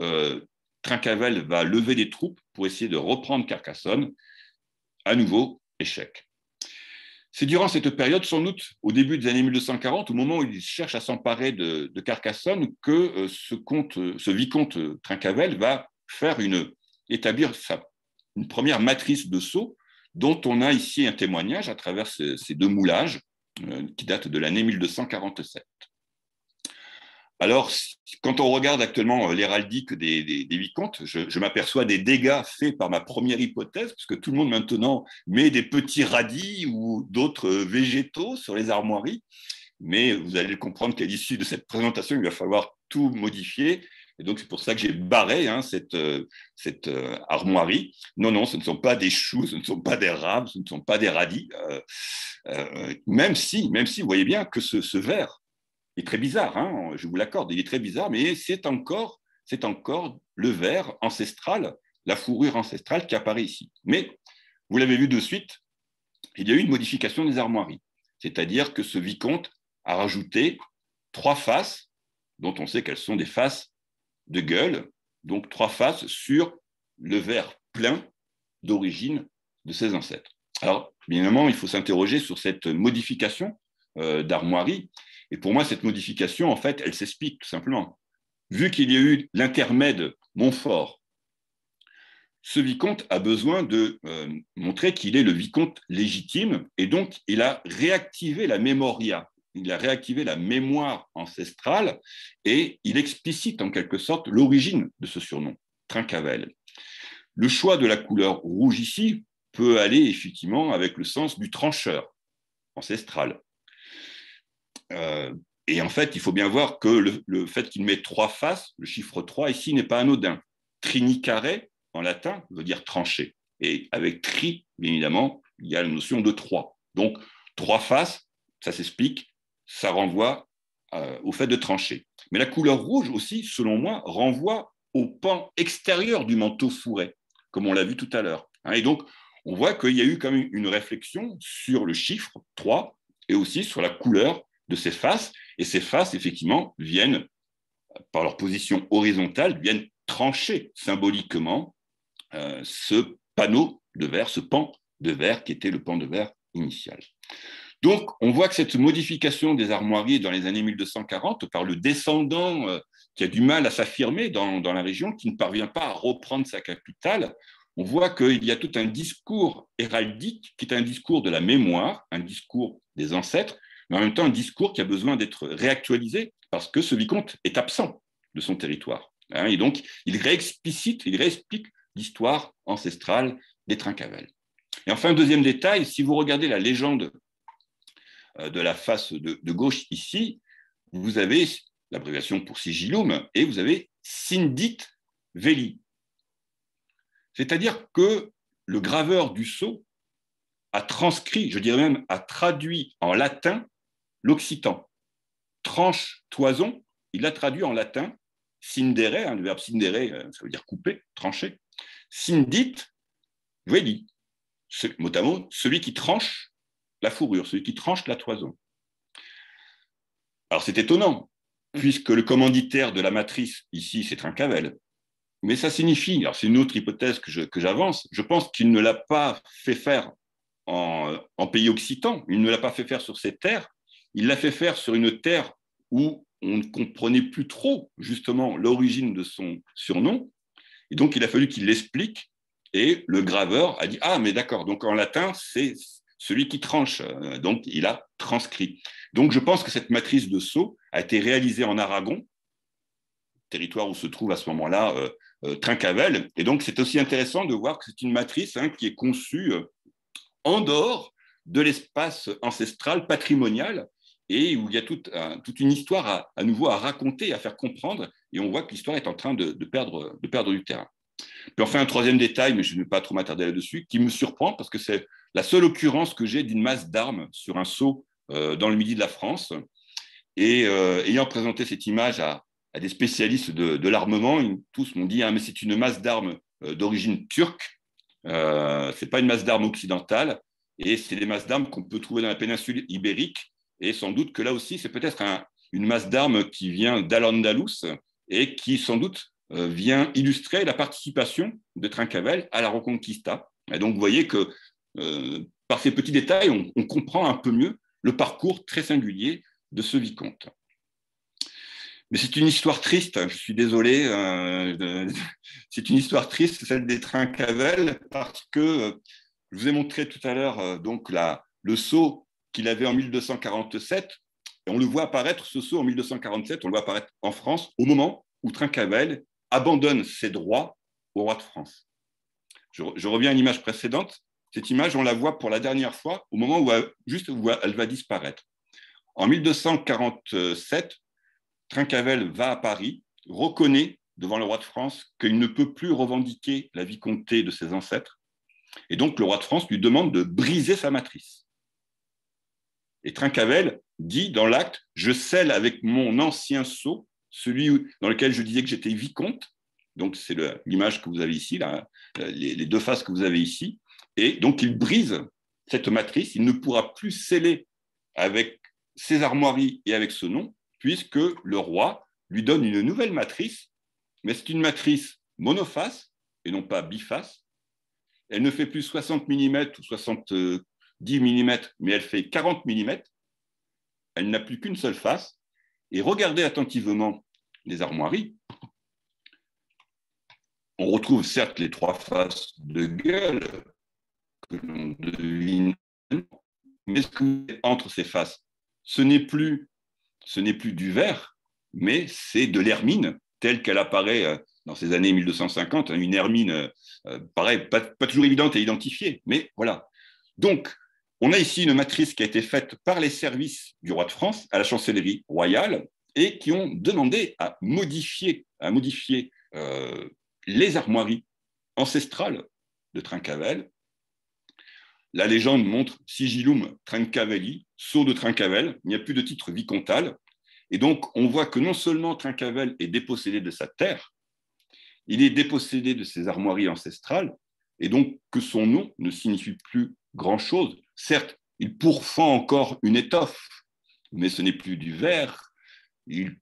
Trincavel va lever des troupes pour essayer de reprendre Carcassonne. À nouveau, échec. C'est durant cette période, sans doute au début des années 1240, au moment où il cherche à s'emparer de Carcassonne, que ce vicomte Trincavel va établir une première matrice de sceaux, dont on a ici un témoignage à travers ces 2 moulages qui datent de l'année 1247. Alors, quand on regarde actuellement l'héraldique des vicomtes, je m'aperçois des dégâts faits par ma première hypothèse, puisque tout le monde maintenant met des petits radis ou d'autres végétaux sur les armoiries. Mais vous allez comprendre qu'à l'issue de cette présentation, il va falloir tout modifier. Et donc, c'est pour ça que j'ai barré cette armoirie. Non, ce ne sont pas des choux, ce ne sont pas des rames, ce ne sont pas des radis. Même si, vous voyez bien que ce verre est très bizarre, je vous l'accorde, il est très bizarre, mais c'est encore le verre ancestral, la fourrure ancestrale qui apparaît ici. Mais, vous l'avez vu de suite, il y a eu une modification des armoiries. C'est-à-dire que ce vicomte a rajouté 3 faces, dont on sait qu'elles sont des faces de gueule, donc 3 faces sur le verre plein d'origine de ses ancêtres. Alors, bien évidemment, il faut s'interroger sur cette modification d'armoirie. Et pour moi, cette modification, en fait, elle s'explique tout simplement. Vu qu'il y a eu l'intermède Montfort, ce vicomte a besoin de montrer qu'il est le vicomte légitime, et donc il a réactivé la memoria, il a réactivé la mémoire ancestrale, et il explicite en quelque sorte l'origine de ce surnom, Trincavel. Le choix de la couleur rouge ici peut aller effectivement avec le sens du trancheur ancestral. Et en fait, il faut bien voir que le fait qu'il met 3 faces, le chiffre 3 ici n'est pas anodin. Trinicare, en latin, veut dire trancher. Et avec tri, bien évidemment, il y a la notion de 3. Donc, 3 faces, ça s'explique, ça renvoie au fait de trancher. Mais la couleur rouge aussi, selon moi, renvoie au pan extérieur du manteau fourré, comme on l'a vu tout à l'heure. Et donc, on voit qu'il y a eu quand même une réflexion sur le chiffre 3 et aussi sur la couleur de ces faces. Et ces faces, effectivement, viennent, par leur position horizontale, viennent trancher symboliquement ce panneau de verre, ce pan de verre qui était le pan de verre initial. Donc, on voit que cette modification des armoiries dans les années 1240, par le descendant qui a du mal à s'affirmer dans la région, qui ne parvient pas à reprendre sa capitale, on voit qu'il y a tout un discours héraldique qui est un discours de la mémoire, un discours des ancêtres, mais en même temps un discours qui a besoin d'être réactualisé parce que ce vicomte est absent de son territoire. Et donc, il réexplicite, il réexplique l'histoire ancestrale des Trincavel. Et enfin, un deuxième détail, si vous regardez la légende de la face de gauche ici, vous avez l'abréviation pour Sigillum et vous avez Sindit Veli. C'est-à-dire que le graveur du sceau a transcrit, je dirais même, a traduit en latin l'occitan. Tranche, toison, il l'a traduit en latin, cindere, le verbe cindere, ça veut dire couper, trancher. Sindit veli, mot à mot, celui qui tranche la fourrure, celui qui tranche la toison. Alors c'est étonnant, puisque le commanditaire de la matrice, ici, c'est Trincavel. Mais ça signifie, alors c'est une autre hypothèse que j'avance, je pense qu'il ne l'a pas fait faire en pays occitan, il ne l'a pas fait faire sur ces terres, il l'a fait faire sur une terre où on ne comprenait plus trop justement l'origine de son surnom, et donc il a fallu qu'il l'explique, et le graveur a dit « Ah, mais d'accord, donc en latin, c'est celui qui tranche », donc il a transcrit. Donc je pense que cette matrice de sceau a été réalisée en Aragon, territoire où se trouve à ce moment-là Trincavel. Et donc, c'est aussi intéressant de voir que c'est une matrice qui est conçue en dehors de l'espace ancestral patrimonial et où il y a toute une histoire à nouveau à raconter, à faire comprendre. Et on voit que l'histoire est en train de perdre du terrain. Puis enfin, un troisième détail, mais je ne vais pas trop m'attarder là-dessus, qui me surprend parce que c'est la seule occurrence que j'ai d'une masse d'armes sur un sceau dans le midi de la France. Et ayant présenté cette image à des spécialistes de l'armement, tous m'ont dit mais c'est une masse d'armes d'origine turque, ce n'est pas une masse d'armes occidentale, et c'est des masses d'armes qu'on peut trouver dans la péninsule ibérique, et sans doute que là aussi, c'est peut-être une masse d'armes qui vient d'Al-Andalus et qui sans doute vient illustrer la participation de Trincavel à la Reconquista. Et donc, vous voyez que par ces petits détails, on comprend un peu mieux le parcours très singulier de ce vicomte. Mais c'est une histoire triste, je suis désolé, c'est une histoire triste, celle des Trincavel, parce que je vous ai montré tout à l'heure donc le sceau qu'il avait en 1247, et on le voit apparaître, ce sceau en 1247, on le voit apparaître en France au moment où Trincavel abandonne ses droits au roi de France. Je reviens à l'image précédente, cette image, on la voit pour la dernière fois au moment où elle va disparaître. En 1247, Trincavel va à Paris, reconnaît devant le roi de France qu'il ne peut plus revendiquer la vicomté de ses ancêtres, et donc le roi de France lui demande de briser sa matrice. Et Trincavel dit dans l'acte « Je scelle avec mon ancien sceau, celui dans lequel je disais que j'étais vicomte », donc c'est l'image que vous avez ici, là, les deux faces que vous avez ici, et donc il brise cette matrice, il ne pourra plus sceller avec ses armoiries et avec ce nom, puisque le roi lui donne une nouvelle matrice, mais c'est une matrice monoface et non pas biface. Elle ne fait plus 60 mm ou 70 mm, mais elle fait 40 mm. Elle n'a plus qu'une seule face. Et regardez attentivement les armoiries. On retrouve certes les trois faces de gueule que l'on devine, mais ce que entre ces faces, ce n'est plus du verre, mais c'est de l'hermine telle qu'elle apparaît dans ces années 1250, une hermine, pareil, pas toujours évidente à identifier, mais voilà. Donc, on a ici une matrice qui a été faite par les services du roi de France à la chancellerie royale et qui ont demandé à modifier les armoiries ancestrales de Trincavel. La légende montre Sigillum Trincavelli, sceau de Trincavel, il n'y a plus de titre vicomtal. Et donc, on voit que non seulement Trincavel est dépossédé de sa terre, il est dépossédé de ses armoiries ancestrales, et donc que son nom ne signifie plus grand-chose. Certes, il pourfend encore une étoffe, mais ce n'est plus du verre. Il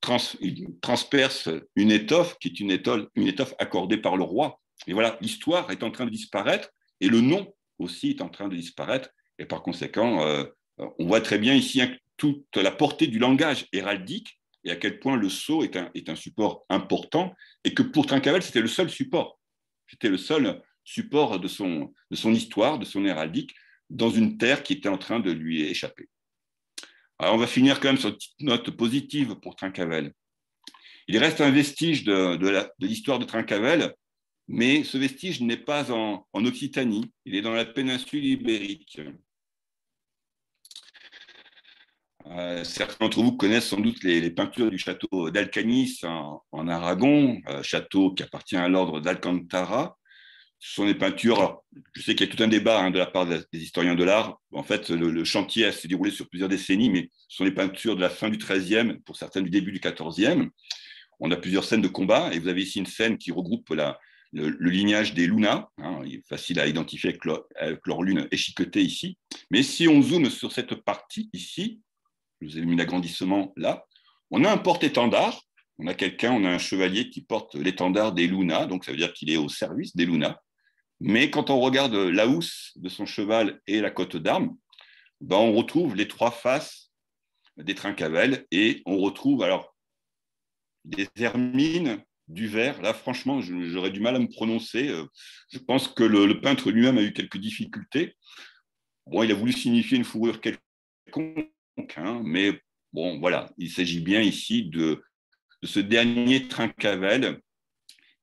transperce une étoffe qui est une étoffe accordée par le roi. Et voilà, l'histoire est en train de disparaître, et le nom aussi est en train de disparaître. Et par conséquent, on voit très bien ici toute la portée du langage héraldique et à quel point le sceau est un support important, et que pour Trincavel, c'était le seul support. C'était le seul support de son histoire, de son héraldique, dans une terre qui était en train de lui échapper. Alors, on va finir quand même sur une petite note positive pour Trincavel. Il reste un vestige de l'histoire de Trincavel, mais ce vestige n'est pas en Occitanie, il est dans la péninsule ibérique. Certains d'entre vous connaissent sans doute les peintures du château d'Alcanis en Aragon, château qui appartient à l'ordre d'Alcantara. Ce sont des peintures, alors, je sais qu'il y a tout un débat de la part des historiens de l'art. En fait, le chantier s'est déroulé sur plusieurs décennies, mais ce sont des peintures de la fin du XIIIe, pour certaines du début du XIVe. On a plusieurs scènes de combat, et vous avez ici une scène qui regroupe le lignage des Luna, il est facile à identifier avec leur lune échiquetée ici. Mais si on zoome sur cette partie ici, je vous ai mis l'agrandissement là, on a un porte-étendard, on a un chevalier qui porte l'étendard des Luna, donc ça veut dire qu'il est au service des Luna. Mais quand on regarde la housse de son cheval et la cotte d'armes, on retrouve les trois faces des Trincavel, et on retrouve alors des hermines, du verre. Là, franchement, j'aurais du mal à me prononcer. Je pense que le peintre lui-même a eu quelques difficultés. Bon, il a voulu signifier une fourrure quelconque, mais bon, voilà, il s'agit bien ici de ce dernier Trincavel.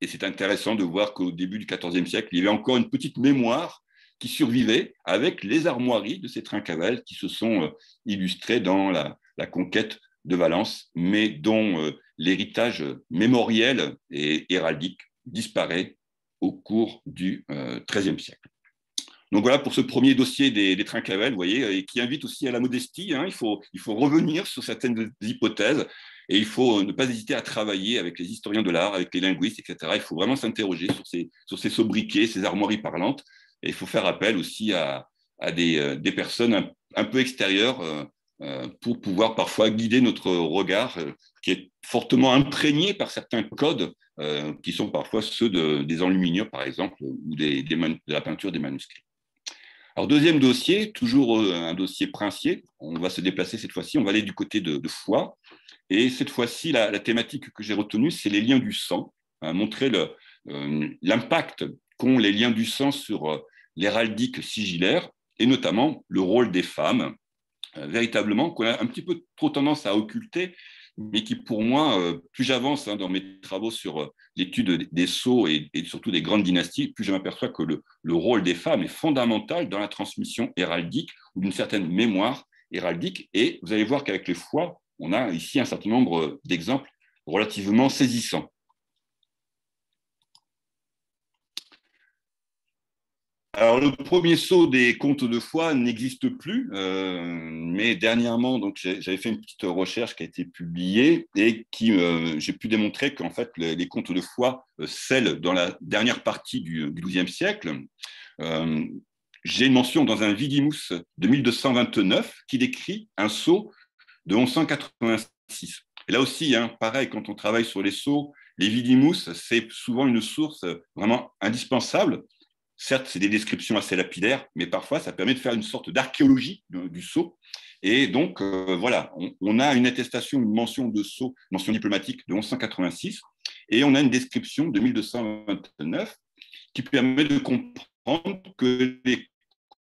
Et c'est intéressant de voir qu'au début du XIVe siècle, il y avait encore une petite mémoire qui survivait avec les armoiries de ces Trincavel qui se sont illustrées dans la conquête de Valence, mais dont l'héritage mémoriel et héraldique disparaît au cours du XIIIe siècle. Donc voilà pour ce premier dossier des Trincavel, vous voyez, et qui invite aussi à la modestie. Hein. Il faut revenir sur certaines hypothèses et il faut ne pas hésiter à travailler avec les historiens de l'art, avec les linguistes, etc. Il faut vraiment s'interroger sur ces sobriquets, ces armoiries parlantes. Et il faut faire appel aussi à des personnes un peu extérieures pour pouvoir parfois guider notre regard qui est fortement imprégné par certains codes qui sont parfois ceux des enluminures, par exemple, ou de la peinture des manuscrits. Alors, deuxième dossier, toujours un dossier princier. On va se déplacer cette fois-ci, on va aller du côté de Foix. Et cette fois-ci, la thématique que j'ai retenue, c'est les liens du sang, hein, montrer l'impact qu'ont les liens du sang sur l'héraldique sigillaire, et notamment le rôle des femmes, véritablement, qu'on a un petit peu trop tendance à occulter, mais qui, pour moi, plus j'avance dans mes travaux sur l'étude des sceaux et surtout des grandes dynasties, plus je m'aperçois que le rôle des femmes est fondamental dans la transmission héraldique ou d'une certaine mémoire héraldique. Et vous allez voir qu'avec les Foix, on a ici un certain nombre d'exemples relativement saisissants. Alors, le premier sceau des comtes de Foix n'existe plus, mais dernièrement, donc, j'avais fait une petite recherche qui a été publiée et j'ai pu démontrer qu'en fait, les comtes de Foix scellent dans la dernière partie du XIIe siècle. J'ai une mention dans un Vidimus de 1229 qui décrit un sceau de 1186. Et là aussi, hein, pareil, quand on travaille sur les sceaux, les Vidimus, c'est souvent une source vraiment indispensable. Certes, c'est des descriptions assez lapidaires, mais parfois, ça permet de faire une sorte d'archéologie du sceau. Et donc, voilà, on a une attestation, une mention de sceau, mention diplomatique de 1186, et on a une description de 1229 qui permet de comprendre que les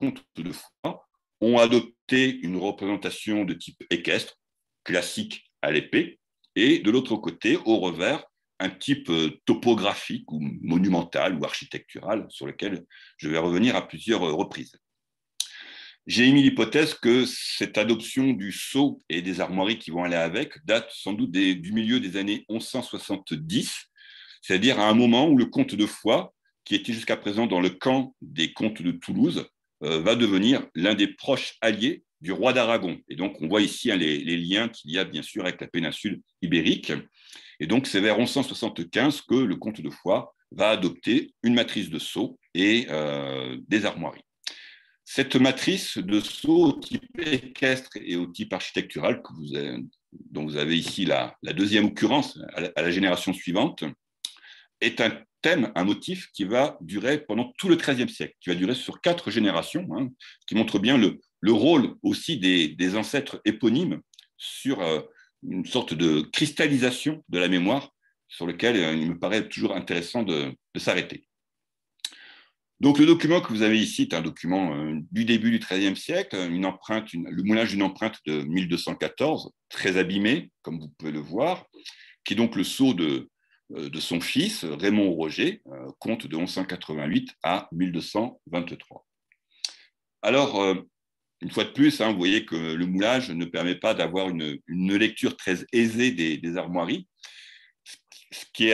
comtes de Foix ont adopté une représentation de type équestre, classique à l'épée, et de l'autre côté, au revers, un type topographique ou monumental ou architectural sur lequel je vais revenir à plusieurs reprises. J'ai émis l'hypothèse que cette adoption du sceau et des armoiries qui vont aller avec date sans doute du milieu des années 1170, c'est-à-dire à un moment où le comte de Foix, qui était jusqu'à présent dans le camp des comtes de Toulouse, va devenir l'un des proches alliés du roi d'Aragon. Et donc, on voit ici les liens qu'il y a bien sûr avec la péninsule ibérique. Et donc, c'est vers 1175 que le comte de Foix va adopter une matrice de sceaux et des armoiries. Cette matrice de sceaux au type équestre et au type architectural, dont vous avez ici la deuxième occurrence à la génération suivante, est un thème, un motif qui va durer pendant tout le XIIIe siècle, qui va durer sur 4 générations, hein, qui montre bien le rôle aussi des ancêtres éponymes sur une sorte de cristallisation de la mémoire sur lequel il me paraît toujours intéressant de s'arrêter. Donc, le document que vous avez ici est un document du début du XIIIe siècle, le moulage d'une empreinte de 1214, très abîmée, comme vous pouvez le voir, qui est donc le sceau de son fils, Raymond Roger, comte de 1188 à 1223. Alors, une fois de plus, hein, vous voyez que le moulage ne permet pas d'avoir une lecture très aisée des armoiries, ce qui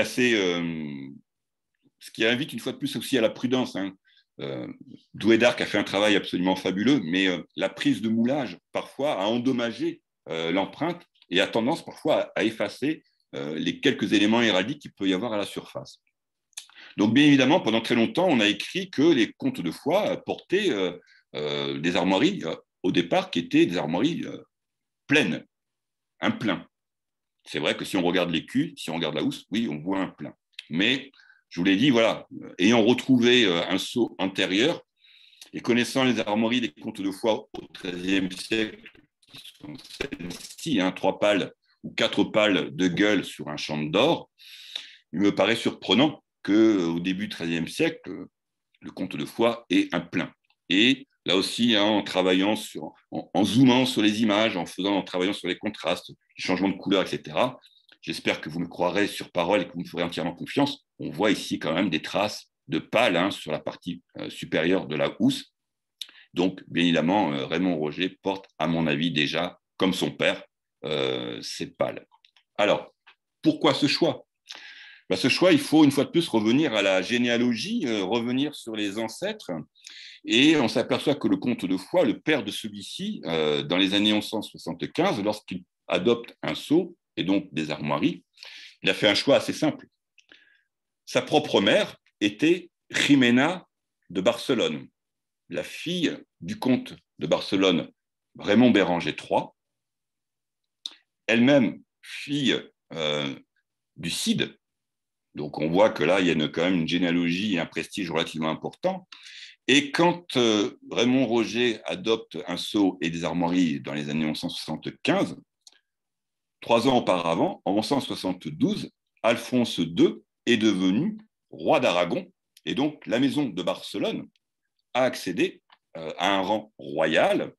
invite une fois de plus aussi à la prudence. Hein. Douai d'Arc a fait un travail absolument fabuleux, mais la prise de moulage, parfois, a endommagé l'empreinte et a tendance parfois à effacer les quelques éléments héraldiques qu'il peut y avoir à la surface. Donc, bien évidemment, pendant très longtemps, on a écrit que les comtes de Foix portaient des armoiries, au départ, qui étaient des armoiries pleines, un plein. C'est vrai que si on regarde l'écu, si on regarde la housse, oui, on voit un plein. Mais, je vous l'ai dit, voilà, ayant retrouvé un sceau antérieur et connaissant les armoiries des comtes de Foix au XIIIe siècle, qui sont celles-ci, hein, 3 pales ou 4 pales de gueule sur un champ d'or, il me paraît surprenant qu'au début du XIIIe siècle, le comte de Foix ait un plein. Et là aussi, hein, en zoomant sur les images, en travaillant sur les contrastes, les changements de couleur, etc., j'espère que vous me croirez sur parole et que vous me ferez entièrement confiance, on voit ici quand même des traces de pales sur la partie supérieure de la housse. Donc, bien évidemment, Raymond Roger porte, à mon avis, déjà, comme son père, ces pales. Alors, pourquoi ce choix? Ce choix, il faut une fois de plus revenir à la généalogie, revenir sur les ancêtres. Et on s'aperçoit que le comte de Foix, le père de celui-ci, dans les années 1175, lorsqu'il adopte un sceau et donc des armoiries, il a fait un choix assez simple. Sa propre mère était Jimena de Barcelone, la fille du comte de Barcelone, Raymond Béranger III, elle-même fille du Cid. Donc on voit que là, il y a quand même une généalogie et un prestige relativement important. Et quand Raymond Roger adopte un sceau et des armoiries dans les années 1175, 3 ans auparavant, en 1172, Alphonse II est devenu roi d'Aragon, et donc la maison de Barcelone a accédé à un rang royal,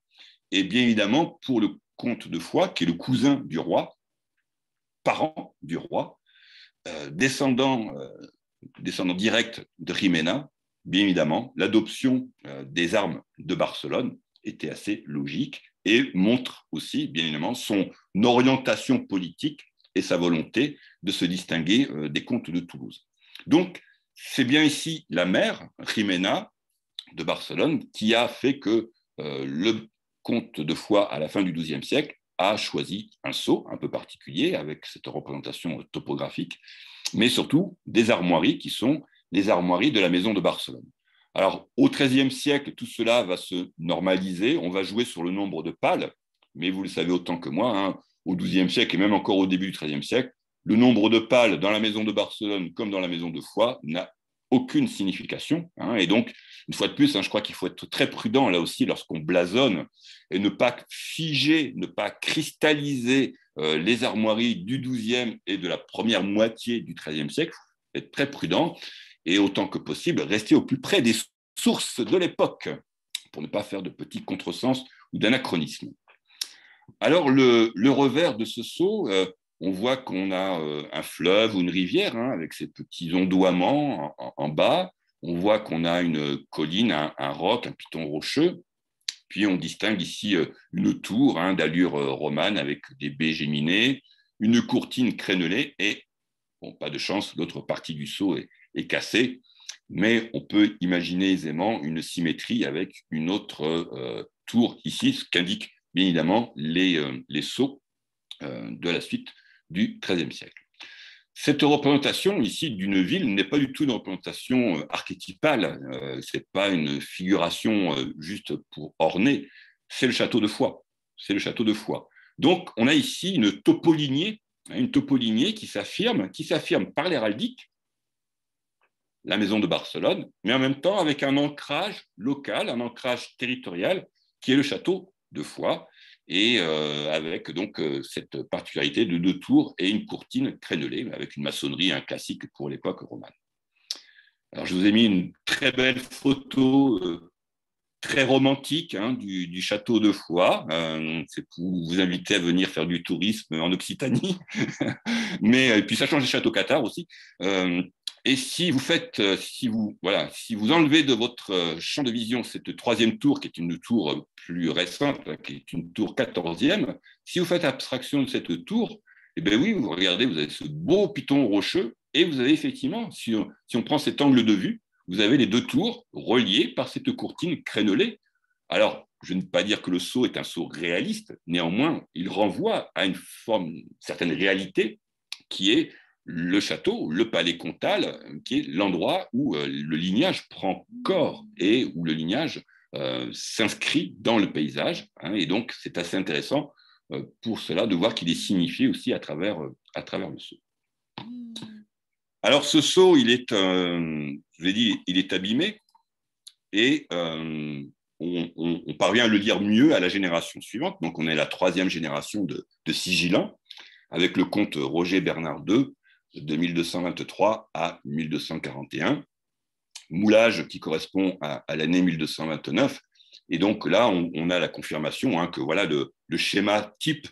et bien évidemment pour le comte de Foix, qui est le cousin du roi, parent du roi, descendant direct de Jimena, bien évidemment, l'adoption des armes de Barcelone était assez logique et montre aussi, bien évidemment, son orientation politique et sa volonté de se distinguer des comtes de Toulouse. Donc, c'est bien ici la mère, Jimena, de Barcelone, qui a fait que le comte de Foix, à la fin du XIIe siècle, a choisi un sceau un peu particulier avec cette représentation topographique, mais surtout des armoiries qui sont les armoiries de la maison de Barcelone. Alors, au XIIIe siècle, tout cela va se normaliser, on va jouer sur le nombre de pales, mais vous le savez autant que moi, au XIIe siècle et même encore au début du XIIIe siècle, le nombre de pales dans la maison de Barcelone comme dans la maison de Foix n'a aucune signification. Et donc, une fois de plus, je crois qu'il faut être très prudent là aussi lorsqu'on blasonne et ne pas figer, ne pas cristalliser les armoiries du XIIe et de la première moitié du XIIIe siècle. Il faut être très prudent et autant que possible rester au plus près des sources de l'époque pour ne pas faire de petits contresens ou d'anachronismes. Alors, le revers de ce sceau, on voit qu'on a un fleuve ou une rivière avec ses petits ondoiements en bas. On voit qu'on a une colline, un roc, un piton rocheux. Puis on distingue ici une tour d'allure romane avec des baies géminées, une courtine crénelée et, bon, pas de chance, l'autre partie du sceau est cassée. Mais on peut imaginer aisément une symétrie avec une autre tour ici, ce qu'indiquent bien évidemment les sceaux de la suite du XIIIe siècle. Cette représentation ici d'une ville n'est pas du tout une représentation archétypale, ce n'est pas une figuration juste pour orner, c'est le château de Foix. C'est le château de Foix. Donc, on a ici une topolignée qui s'affirme par l'héraldique, la maison de Barcelone, mais en même temps avec un ancrage local, un ancrage territorial, qui est le château de Foix, et avec donc cette particularité de 2 tours et une courtine crénelée, avec une maçonnerie classique pour l'époque romane. Alors, je vous ai mis une très belle photo très romantique du château de Foix. C'est pour vous inviter à venir faire du tourisme en Occitanie, mais et puis ça change des châteaux cathares aussi. Et si vous enlevez de votre champ de vision cette 3e tour, qui est une tour plus récente, qui est une tour 14e, si vous faites abstraction de cette tour, eh bien oui, vous regardez, vous avez ce beau piton rocheux, et vous avez effectivement, si on prend cet angle de vue, vous avez les 2 tours reliées par cette courtine crénelée. Alors, je ne veux pas dire que le sceau est un sceau réaliste, néanmoins, il renvoie à une certaine réalité qui est le château, le palais comtal, qui est l'endroit où le lignage prend corps et où le lignage s'inscrit dans le paysage. Et donc, c'est assez intéressant pour cela de voir qu'il est signifié aussi à travers le sceau. Alors, ce sceau, je l'ai dit, il est abîmé et on parvient à le lire mieux à la génération suivante. Donc, on est la 3e génération de sigillants avec le comte Roger Bernard II, de 1223 à 1241, moulage qui correspond à l'année 1229. Et donc là, on a la confirmation que voilà le schéma type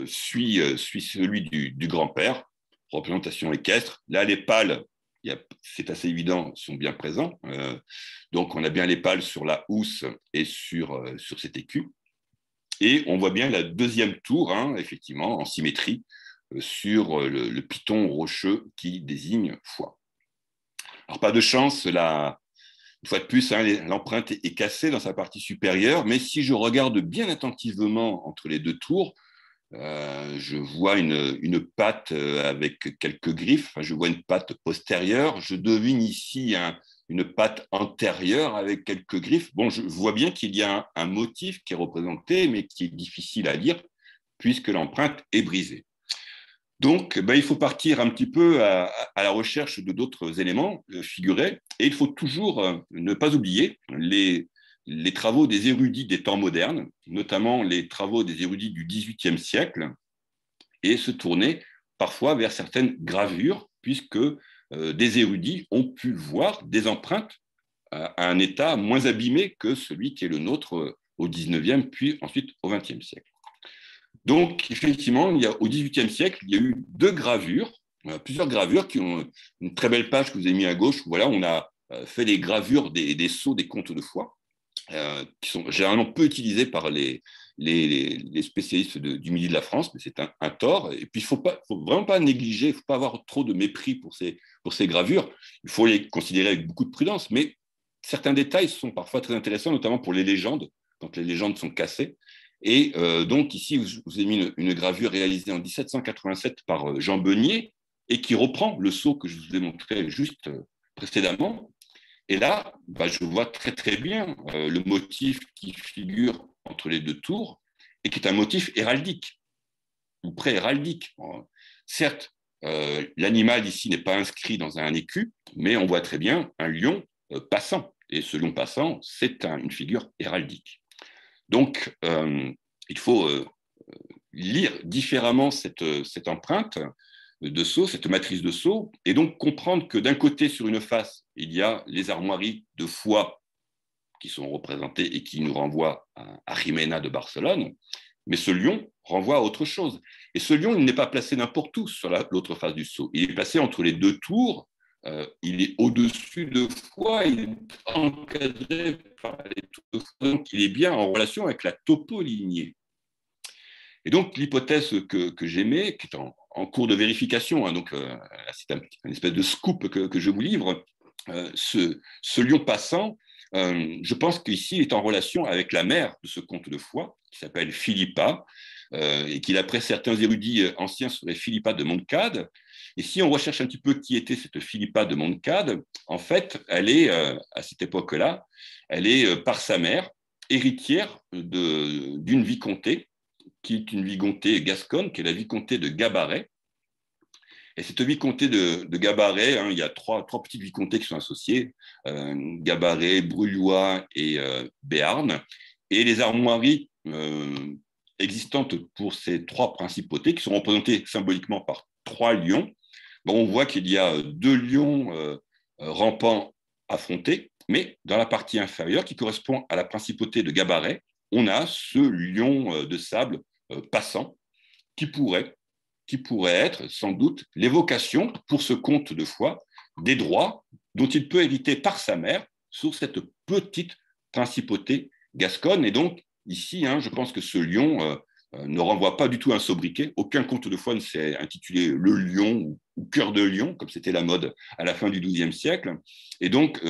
suit celui du grand-père, représentation équestre. Là, les pâles, c'est assez évident, sont bien présents. Donc, on a bien les pâles sur la housse et sur cet écu. Et on voit bien la deuxième tour, hein, effectivement, en symétrie, sur le piton rocheux qui désigne foi. Alors, pas de chance, là, une fois de plus, hein, l'empreinte est cassée dans sa partie supérieure, mais si je regarde bien attentivement entre les deux tours, je vois une patte avec quelques griffes, je vois une patte postérieure, je devine ici une patte antérieure avec quelques griffes. Bon, je vois bien qu'il y a un motif qui est représenté, mais qui est difficile à lire, puisque l'empreinte est brisée. Donc, il faut partir un petit peu à la recherche de d'autres éléments figurés, et il faut toujours ne pas oublier les travaux des érudits des temps modernes, notamment les travaux des érudits du XVIIIe siècle, et se tourner parfois vers certaines gravures, puisque des érudits ont pu voir des empreintes à un état moins abîmé que celui qui est le nôtre au XIXe, puis ensuite au XXe siècle. Donc, effectivement, au XVIIIe siècle, il y a eu plusieurs gravures qui ont une très belle page que vous avez mis à gauche. Voilà, on a fait les gravures des sceaux des contes de foi, qui sont généralement peu utilisés par les spécialistes du Midi de la France, mais c'est un tort. Et puis, il ne faut vraiment pas négliger, il ne faut pas avoir trop de mépris pour ces gravures. Il faut les considérer avec beaucoup de prudence, mais certains détails sont parfois très intéressants, notamment pour les légendes, quand les légendes sont cassées. Et donc, ici, vous avez mis une gravure réalisée en 1787 par Jean Beunier et qui reprend le sceau que je vous ai montré juste précédemment. Et là, je vois très, très bien le motif qui figure entre les deux tours et qui est un motif héraldique ou pré-héraldique. Certes, l'animal ici n'est pas inscrit dans un écu, mais on voit très bien un lion passant. Et ce lion passant, c'est une figure héraldique. Donc, il faut lire différemment cette empreinte de sceau, cette matrice de sceau, et donc comprendre que d'un côté, sur une face, il y a les armoiries de foi qui sont représentées et qui nous renvoient à Jimena de Barcelone, mais ce lion renvoie à autre chose. Et ce lion, il n'est pas placé n'importe où sur l'autre face du sceau. Il est placé entre les deux tours, il est au-dessus de foi, il est encadré par les tours de foi, donc il est bien en relation avec la topolignée. Et donc, l'hypothèse que j'émets, qui est en cours de vérification, hein, donc c'est une espèce de scoop que je vous livre, ce lion passant, je pense qu'ici, il est en relation avec la mère de ce conte de foi, qui s'appelle Philippa, et qui, d'après certains érudits anciens, serait Philippa de Montcade. Et si on recherche un petit peu qui était cette Philippa de Montcade, en fait, elle est, à cette époque-là, elle est, par sa mère, héritière d'une vicomté, qui est une vicomté gasconne, qui est la vicomté de Gabaret. Et cette vicomté de Gabaret, hein, il y a trois petites vicomtés qui sont associées, Gabaret, Brullois et Béarn. Et les armoiries existantes pour ces trois principautés, qui sont représentées symboliquement par trois lions, on voit qu'il y a deux lions rampants affrontés, mais dans la partie inférieure, qui correspond à la principauté de Gabaret, on a ce lion de sable passant qui pourrait être sans doute l'évocation pour ce conte de foi des droits dont il peut hériter par sa mère sur cette petite principauté gasconne. Et donc, ici, hein, je pense que ce lion ne renvoie pas du tout à un sobriquet. Aucun conte de foi ne s'est intitulé Le Lion ou Cœur de Lion, comme c'était la mode à la fin du XIIe siècle. Et donc,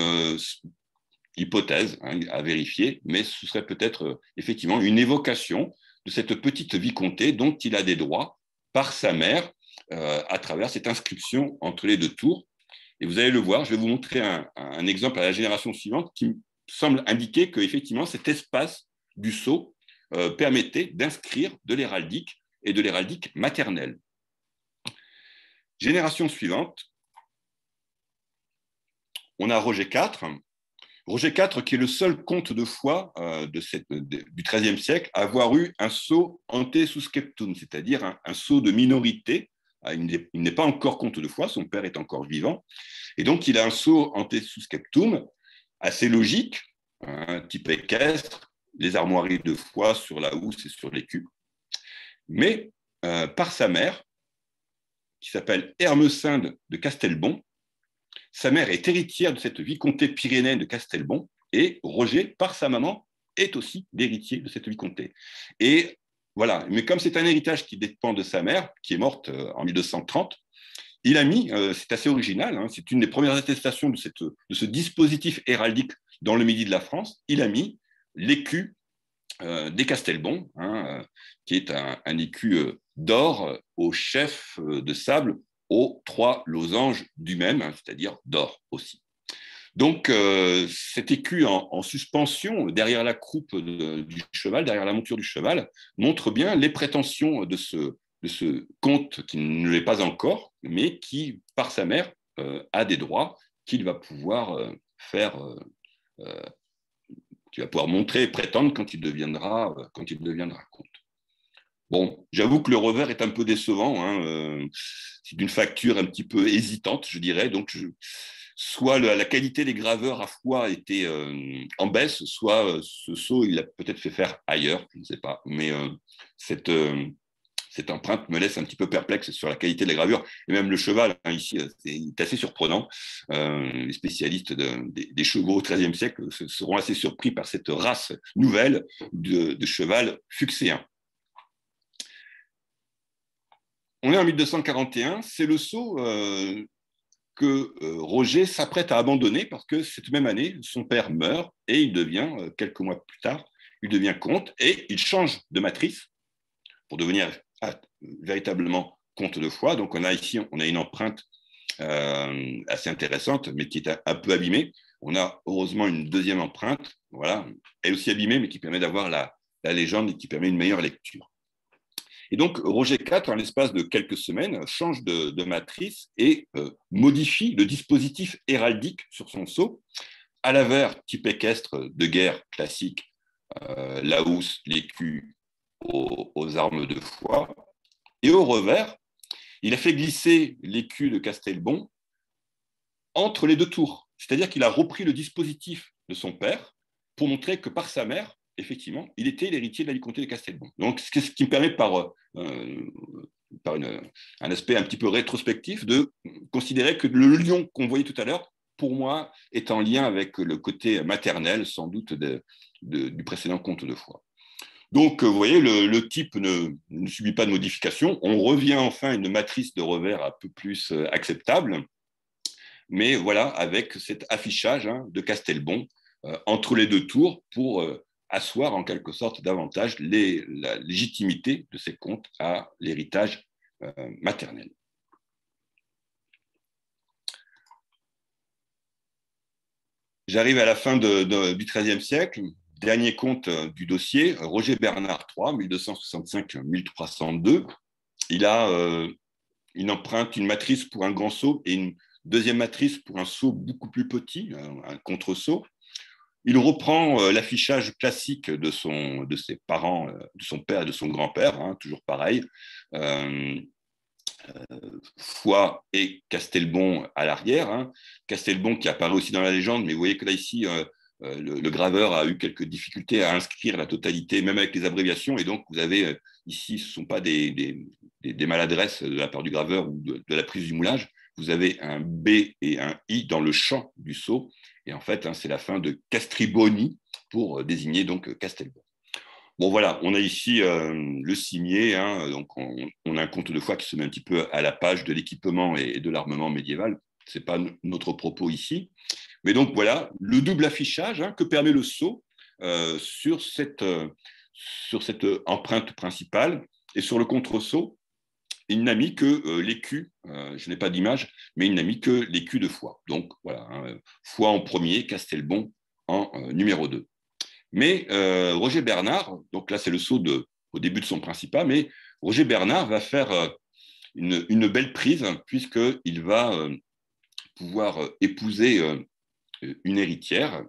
hypothèse hein, à vérifier, mais ce serait peut-être effectivement une évocation de cette petite vicomté dont il a des droits par sa mère à travers cette inscription entre les deux tours. Et vous allez le voir, je vais vous montrer un exemple à la génération suivante qui semble indiquer qu'effectivement cet espace du sceau permettait d'inscrire de l'héraldique et de l'héraldique maternelle. Génération suivante, on a Roger IV. Roger IV, qui est le seul comte de foi du XIIIe siècle à avoir eu un sceau ante susceptum, c'est-à-dire un sceau de minorité. Il n'est pas encore comte de foi, son père est encore vivant. Et donc, il a un sceau ante susceptum assez logique, un type équestre, les armoiries de foi sur la housse et sur l'écu. Mais par sa mère, qui s'appelle Hermesinde de Castelbon. Sa mère est héritière de cette vicomté pyrénéenne de Castelbon, et Roger, par sa maman, est aussi l'héritier de cette vicomté. Et voilà, mais comme c'est un héritage qui dépend de sa mère, qui est morte en 1230, il a mis, c'est assez original, hein, c'est une des premières attestations de ce dispositif héraldique dans le midi de la France, il a mis l'écu des Castelbon, hein, qui est un écu d'or au chef de sable aux 3 losanges du même, hein, c'est-à-dire d'or aussi. Donc, cet écu en suspension derrière la croupe du cheval, derrière la monture du cheval, montre bien les prétentions de ce comte qui ne l'est pas encore, mais qui, par sa mère, a des droits qu'il va pouvoir qu'il va pouvoir montrer et prétendre quand il deviendra comte. Bon, j'avoue que le revers est un peu décevant, hein, c'est d'une facture un petit peu hésitante, je dirais, donc soit la qualité des graveurs à froid était en baisse, soit ce sceau, il a peut-être fait faire ailleurs, je ne sais pas, mais cette empreinte me laisse un petit peu perplexe sur la qualité de la gravure. Et même le cheval, hein, ici, c'est assez surprenant. Les spécialistes des chevaux au XIIIe siècle seront assez surpris par cette race nouvelle de cheval fuchséen. On est en 1241, c'est le sceau que Roger s'apprête à abandonner parce que cette même année, son père meurt et il devient, quelques mois plus tard, il devient comte et il change de matrice pour devenir véritablement comte de Foix. Donc on a ici une empreinte assez intéressante, mais qui est un peu abîmée. On a heureusement une deuxième empreinte, voilà, elle aussi abîmée, mais qui permet d'avoir la légende et qui permet une meilleure lecture. Et donc, Roger IV, en l'espace de quelques semaines, change de matrice et modifie le dispositif héraldique sur son sceau, à l'avers type équestre de guerre classique, la housse, l'écu aux armes de Foix, et au revers, il a fait glisser l'écu de Castelbon entre les 2 tours, c'est-à-dire qu'il a repris le dispositif de son père pour montrer que par sa mère, effectivement, il était l'héritier de la vicomté de Castelbon. Donc, ce qui me permet, par un aspect un petit peu rétrospectif, de considérer que le lion qu'on voyait tout à l'heure, pour moi, est en lien avec le côté maternel, sans doute, du précédent comte de Foix. Donc, vous voyez, le type ne subit pas de modification. On revient enfin à une matrice de revers un peu plus acceptable, mais voilà, avec cet affichage, hein, de Castelbon entre les 2 tours pour asseoir en quelque sorte davantage la légitimité de ces comtes à l'héritage maternel. J'arrive à la fin du XIIIe siècle. Dernier comte du dossier, Roger Bernard III, 1265-1302. Il a une empreinte, une matrice pour un grand sceau et une deuxième matrice pour un sceau beaucoup plus petit, un contre-sceau. Il reprend l'affichage classique de ses parents, de son père et de son grand-père, hein, toujours pareil. Foix et Castelbon à l'arrière. Hein. Castelbon qui apparaît aussi dans la légende, mais vous voyez que là, ici, le graveur a eu quelques difficultés à inscrire la totalité, même avec les abréviations, et donc vous avez ici, ce ne sont pas des maladresses de la part du graveur ou de la prise du moulage, vous avez un B et un I dans le champ du sceau, et en fait, hein, c'est la fin de Castriboni pour désigner donc Castelbon. Bon voilà, on a ici le cimier, hein, donc on a un comte de Foix qui se met un petit peu à la page de l'équipement et de l'armement médiéval, ce n'est pas notre propos ici. Mais donc voilà, le double affichage, hein, que permet le sceau sur cette empreinte principale, et sur le contre-sceau, il n'a mis que l'écu, je n'ai pas d'image, mais il n'a mis que l'écu de Foix. Donc voilà, hein, Foix en premier, Castelbon en numéro 2. Mais Roger Bernard, donc là c'est le sceau au début de son principat, mais Roger Bernard va faire une belle prise, puisqu'il va pouvoir épouser une héritière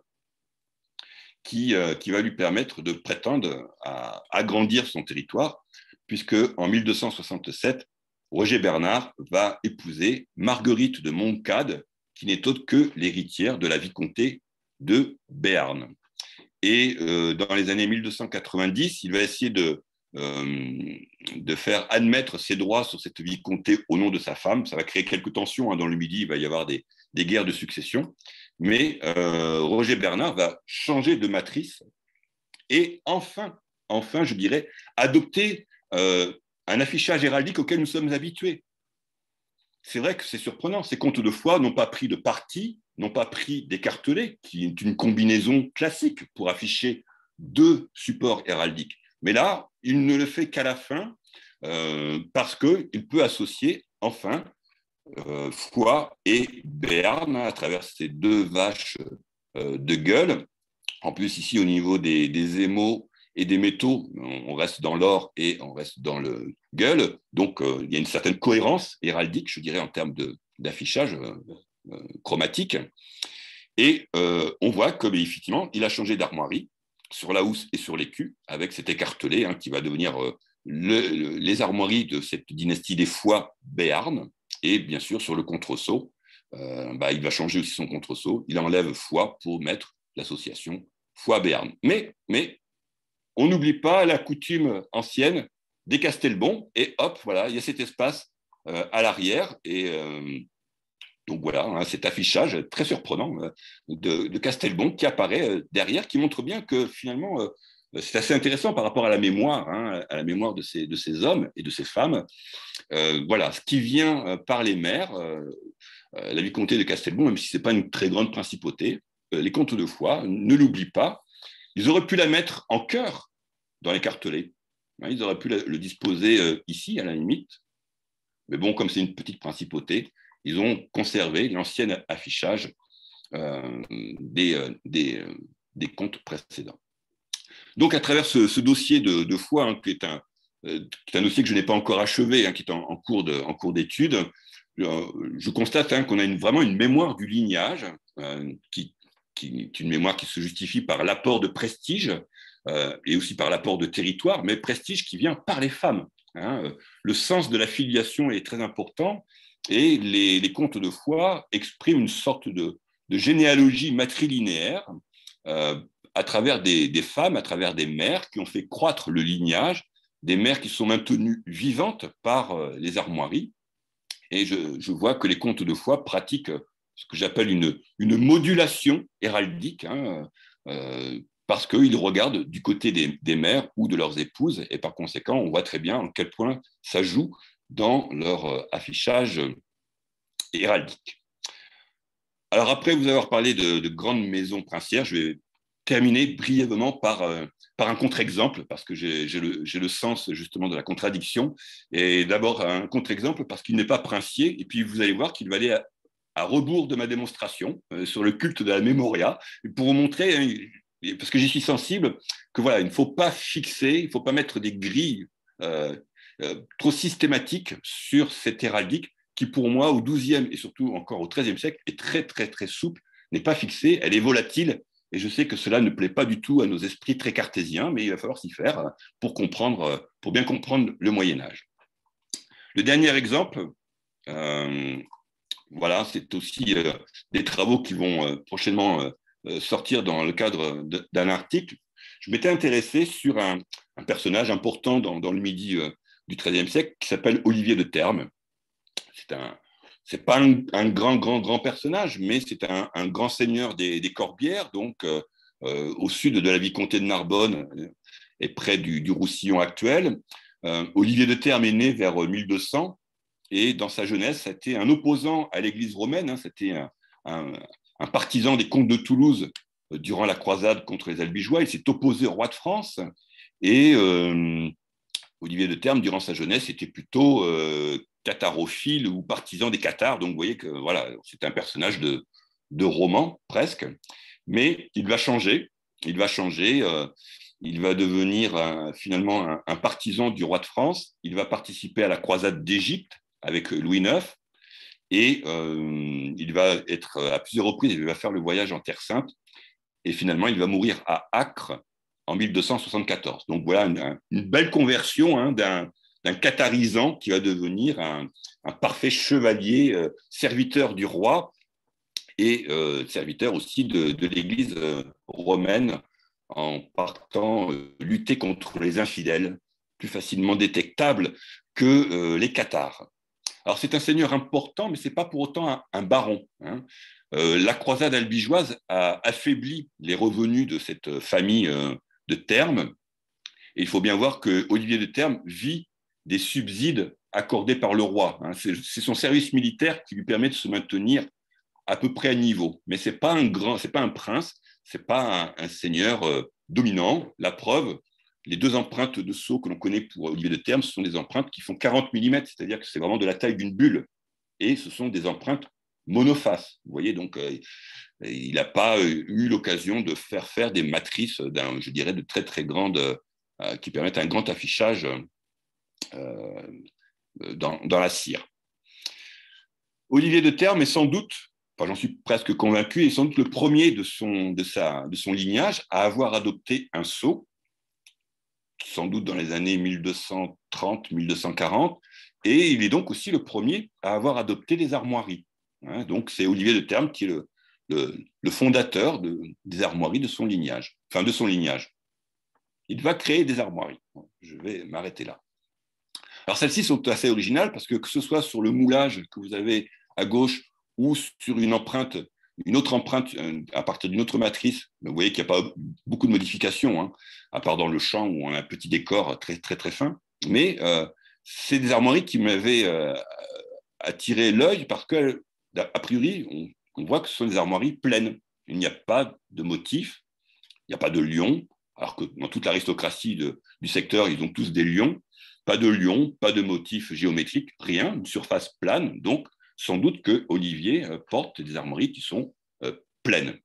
qui va lui permettre de prétendre à agrandir son territoire, puisque en 1267, Roger Bernard va épouser Marguerite de Montcade, qui n'est autre que l'héritière de la vicomté de Béarn. Et dans les années 1290, il va essayer de de faire admettre ses droits sur cette vicomté au nom de sa femme. Ça va créer quelques tensions, hein, dans le Midi, il va y avoir des guerres de succession. Mais Roger Bernard va changer de matrice et enfin, je dirais, adopter un affichage héraldique auquel nous sommes habitués. C'est vrai que c'est surprenant. Ces contes de foi n'ont pas pris de parti, n'ont pas pris d'écartelé, qui est une combinaison classique pour afficher deux supports héraldiques. Mais là, il ne le fait qu'à la fin, parce qu'il peut associer, enfin, foi et Béarn à travers ces deux vaches de gueule. En plus, ici, au niveau des émaux et des métaux, on reste dans l'or et on reste dans le gueule. Donc, il y a une certaine cohérence héraldique, je dirais, en termes d'affichage chromatique. Et on voit qu'effectivement, il a changé d'armoirie sur la housse et sur l'écu, avec cet écartelé, hein, qui va devenir les armoiries de cette dynastie des Foix Béarn. Et bien sûr, sur le contreseau, il va changer aussi son contreseau. Il enlève Foix pour mettre l'association Foix-Béarn. Mais on n'oublie pas la coutume ancienne des Castelbon, et hop, voilà, il y a cet espace à l'arrière, et donc voilà, hein, cet affichage très surprenant de Castelbon qui apparaît derrière, qui montre bien que finalement, c'est assez intéressant par rapport à la mémoire, hein, à la mémoire de ces hommes et de ces femmes. Voilà, ce qui vient par les mers, la vicomté de Castelbon, même si ce n'est pas une très grande principauté, les comtes de Foix, ne l'oublient pas. Ils auraient pu la mettre en cœur dans les cartelets. Ils auraient pu le disposer ici, à la limite. Mais bon, comme c'est une petite principauté, ils ont conservé l'ancien affichage des comtes précédents. Donc, à travers ce dossier de Foix, hein, qui est un dossier que je n'ai pas encore achevé, hein, qui est en cours d'étude, je constate, hein, qu'on a vraiment une mémoire du lignage, qui est une mémoire qui se justifie par l'apport de prestige et aussi par l'apport de territoire, mais prestige qui vient par les femmes. Hein. Le sens de la filiation est très important, et les contes de Foix expriment une sorte de généalogie matrilinéaire à travers des femmes, à travers des mères qui ont fait croître le lignage, des mères qui sont maintenues vivantes par les armoiries. Et je vois que les contes de Foix pratiquent ce que j'appelle une modulation héraldique, hein, parce qu'ils regardent du côté des mères ou de leurs épouses, et par conséquent, on voit très bien à quel point ça joue dans leur affichage héraldique. Alors après vous avoir parlé de grandes maisons princières, je vais terminer brièvement par un contre-exemple, parce que j'ai le sens justement de la contradiction. Et d'abord un contre-exemple parce qu'il n'est pas princier, et puis vous allez voir qu'il va aller à rebours de ma démonstration sur le culte de la mémoria, pour vous montrer, hein, parce que j'y suis sensible, que voilà, il ne faut pas fixer, il ne faut pas mettre des grilles trop systématiques sur cette héraldique qui, pour moi, au XIIe et surtout encore au XIIIe siècle, est très, très, très souple, n'est pas fixée, elle est volatile. Et je sais que cela ne plaît pas du tout à nos esprits très cartésiens, mais il va falloir s'y faire pour bien comprendre le Moyen-Âge. Le dernier exemple, voilà, c'est aussi des travaux qui vont prochainement sortir dans le cadre d'un article. Je m'étais intéressé sur un personnage important dans le Midi du XIIIe siècle qui s'appelle Olivier de Termes. C'est pas un grand personnage, mais c'est un grand seigneur des Corbières, donc au sud de la vicomté de Narbonne et près du Roussillon actuel. Olivier de Termes est né vers 1200, et dans sa jeunesse, c'était un opposant à l'Église romaine, hein, c'était un partisan des comtes de Toulouse durant la croisade contre les Albigeois. Il s'est opposé au roi de France, et Olivier de Termes, durant sa jeunesse, était plutôt catharophile ou partisan des cathares. Donc, vous voyez que voilà, c'est un personnage de roman, presque. Mais il va changer. Il va devenir finalement un partisan du roi de France. Il va participer à la croisade d'Égypte avec Louis IX. Et il va être à plusieurs reprises, il va faire le voyage en Terre Sainte. Et finalement, il va mourir à Acre en 1274. Donc voilà une belle conversion, hein, d'un catharisant qui va devenir un parfait chevalier, serviteur du roi et serviteur aussi de l'Église romaine, en partant lutter contre les infidèles plus facilement détectable que les cathares. Alors, c'est un seigneur important, mais ce n'est pas pour autant un baron. Hein. La croisade albigeoise a affaibli les revenus de cette famille de Termes. Et il faut bien voir que Olivier de Termes vit des subsides accordés par le roi. Hein. C'est son service militaire qui lui permet de se maintenir à peu près à niveau. Mais ce n'est pas un prince, ce n'est pas un seigneur dominant. La preuve, les 2 empreintes de sceau que l'on connaît pour Olivier de Termes, ce sont des empreintes qui font 40 mm, c'est-à-dire que c'est vraiment de la taille d'une bulle. Et ce sont des empreintes monofaces. Vous voyez, donc il n'a pas eu l'occasion de faire des matrices je dirais, de très très grandes, qui permettent un grand affichage dans la cire. Olivier de Termes est sans doute, j'en suis presque convaincu, est sans doute le premier de son lignage à avoir adopté un sceau, sans doute dans les années 1230-1240, et il est donc aussi le premier à avoir adopté les armoiries. Hein, donc c'est Olivier de Termes qui est le fondateur des armoiries de son lignage. Il va créer des armoiries. Je vais m'arrêter là. Alors celles-ci sont assez originales parce que ce soit sur le moulage que vous avez à gauche ou sur une autre empreinte à partir d'une autre matrice, vous voyez qu'il n'y a pas beaucoup de modifications, hein, à part dans le champ où on a un petit décor très très très fin. Mais c'est des armoiries qui m'avaient attiré l'œil parce que, a priori, on voit que ce sont des armoiries pleines. Il n'y a pas de motif, il n'y a pas de lion, alors que dans toute l'aristocratie du secteur, ils ont tous des lions. Pas de lion, pas de motif géométrique, rien, une surface plane. Donc, sans doute que Olivier porte des armoiries qui sont pleines.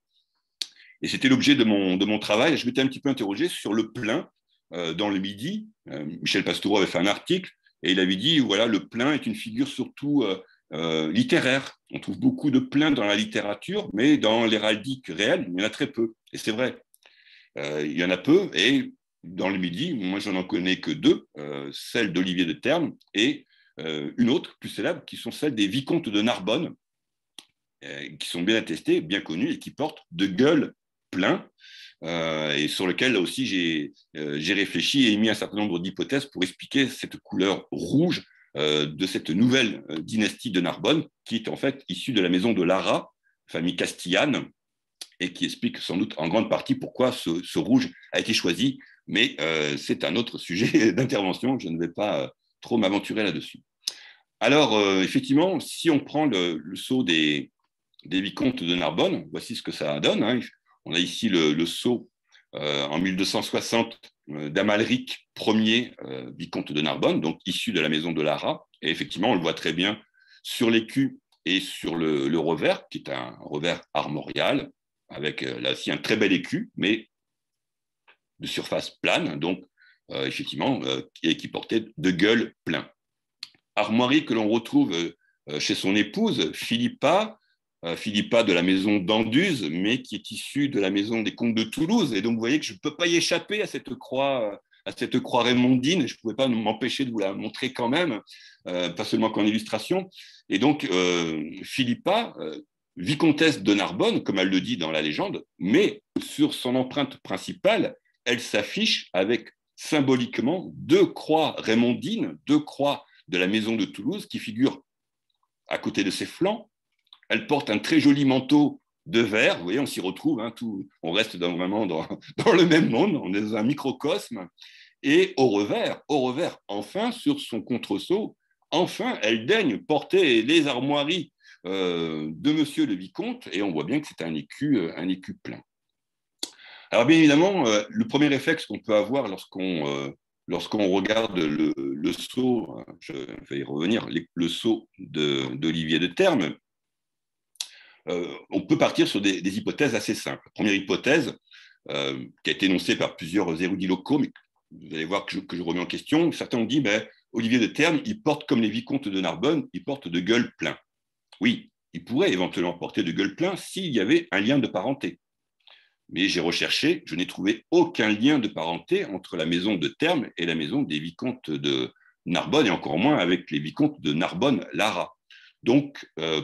Et c'était l'objet de mon travail. Je m'étais un petit peu interrogé sur le plein dans le Midi. Michel Pastoureau avait fait un article et il avait dit, voilà, le plein est une figure surtout littéraire. On trouve beaucoup de pleins dans la littérature, mais dans l'héraldique réelle, il y en a très peu. Et c'est vrai. Il y en a peu, et dans le Midi, moi je n'en connais que 2, celle d'Olivier de Termes et une autre plus célèbre, qui sont celles des vicomtes de Narbonne, qui sont bien attestées, bien connues, et qui portent de gueules pleins, et sur lequel là aussi j'ai réfléchi et émis un certain nombre d'hypothèses pour expliquer cette couleur rouge de cette nouvelle dynastie de Narbonne, qui est en fait issue de la maison de Lara, famille castillane, et qui explique sans doute en grande partie pourquoi ce rouge a été choisi, mais c'est un autre sujet d'intervention, je ne vais pas trop m'aventurer là-dessus. Alors, effectivement, si on prend le sceau des vicomtes de Narbonne, voici ce que ça donne. Hein. On a ici le sceau en 1260 d'Amalric Ier, vicomte de Narbonne, donc issu de la maison de Lara, et effectivement, on le voit très bien sur l'écu et sur le revers, qui est un revers armorial, avec là aussi un très bel écu, mais de surface plane, donc effectivement, et qui portait de gueules pleins. Armoirie que l'on retrouve chez son épouse, Philippa de la maison d'Anduze, mais qui est issue de la maison des comtes de Toulouse. Et donc, vous voyez que je ne peux pas y échapper à cette croix raymondine. Je ne pouvais pas m'empêcher de vous la montrer quand même, pas seulement qu'en illustration. Et donc, Philippa, vicomtesse de Narbonne, comme elle le dit dans la légende, mais sur son empreinte principale, elle s'affiche avec symboliquement 2 croix raymondines, 2 croix de la maison de Toulouse qui figurent à côté de ses flancs. Elle porte un très joli manteau de vert. Vous voyez, on s'y retrouve, hein, on reste vraiment dans le même monde, on est dans un microcosme. Et au revers, enfin, sur son contresceau, enfin, elle daigne porter les armoiries de monsieur le vicomte, et on voit bien que c'est un écu plein. Alors bien évidemment, le premier réflexe qu'on peut avoir lorsqu'on regarde le sceau, je vais y revenir, le sceau d'Olivier de Termes, on peut partir sur des hypothèses assez simples. Première hypothèse, qui a été énoncée par plusieurs érudits locaux, mais vous allez voir que je remets en question. Certains ont dit, Olivier de Termes, il porte comme les vicomtes de Narbonne, il porte de gueules pleins. Oui, il pourrait éventuellement porter de gueules pleins s'il y avait un lien de parenté. Mais j'ai recherché, je n'ai trouvé aucun lien de parenté entre la maison de Termes et la maison des vicomtes de Narbonne, et encore moins avec les vicomtes de Narbonne-Lara. Donc, on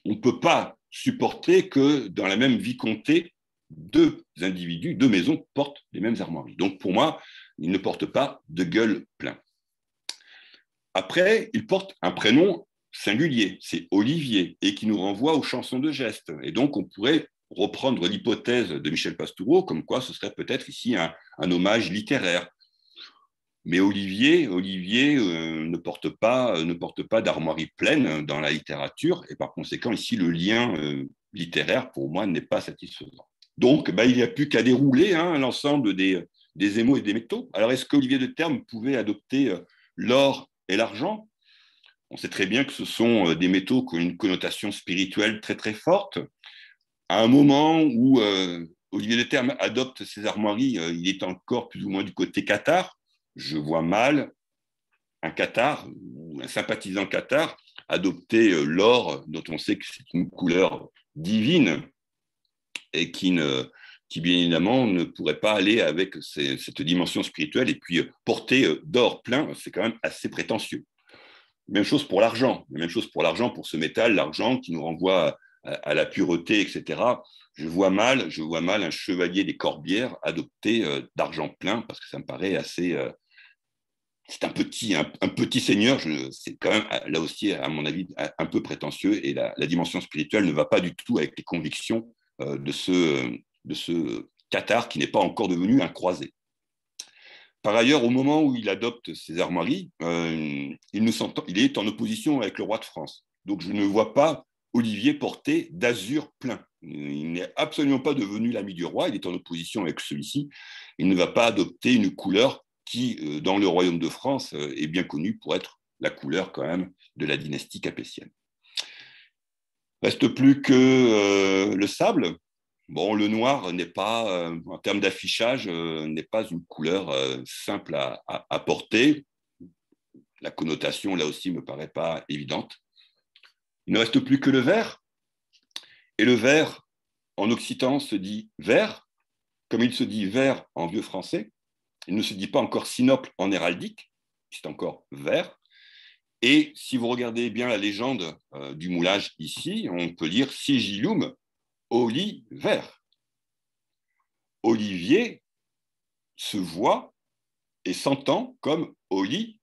ne peut pas supporter que dans la même vicomté, 2 individus, 2 maisons portent les mêmes armoiries. Donc, pour moi, il ne porte pas de gueule plein. Après, il porte un prénom singulier, c'est Olivier, et qui nous renvoie aux chansons de gestes. Et donc, on pourrait reprendre l'hypothèse de Michel Pastoureau, comme quoi ce serait peut-être ici un hommage littéraire. Mais Olivier ne porte pas d'armoirie pleine dans la littérature, et par conséquent, ici, le lien littéraire, pour moi, n'est pas satisfaisant. Donc, il n'y a plus qu'à dérouler l'ensemble des émaux et des métaux. Alors, est-ce qu'Olivier de Termes pouvait adopter l'or et l'argent? On sait très bien que ce sont des métaux qui ont une connotation spirituelle très, très forte. À un moment où Olivier de Termes adopte ses armoiries, il est encore plus ou moins du côté cathare. Je vois mal un cathare ou un sympathisant cathare adopter l'or, dont on sait que c'est une couleur divine et qui, bien évidemment, ne pourrait pas aller avec cette dimension spirituelle. Et puis, porter d'or plein, c'est quand même assez prétentieux. Même chose pour l'argent. Même chose pour l'argent, pour ce métal, l'argent qui nous renvoie à la pureté, etc. Je vois mal un chevalier des Corbières adopter d'argent plein, parce que ça me paraît assez... c'est un petit seigneur, c'est quand même, là aussi, à mon avis, un peu prétentieux, et la dimension spirituelle ne va pas du tout avec les convictions de ce cathare qui n'est pas encore devenu un croisé. Par ailleurs, au moment où il adopte ses armoiries, il est en opposition avec le roi de France. Donc, je ne vois pas Olivier porter d'azur plein. Il n'est absolument pas devenu l'ami du roi, il est en opposition avec celui-ci. Il ne va pas adopter une couleur qui, dans le royaume de France, est bien connue pour être la couleur quand même de la dynastie capétienne. Reste plus que le sable. Bon, le noir n'est pas, en termes d'affichage, n'est pas une couleur simple à porter. La connotation, là aussi, ne me paraît pas évidente. Il ne reste plus que le vert. Et le vert, en occitan, se dit vert, comme il se dit vert en vieux français. Il ne se dit pas encore sinople en héraldique, c'est encore vert. Et si vous regardez bien la légende du moulage ici, on peut lire sigillum oli vert. Olivier se voit et s'entend comme Oli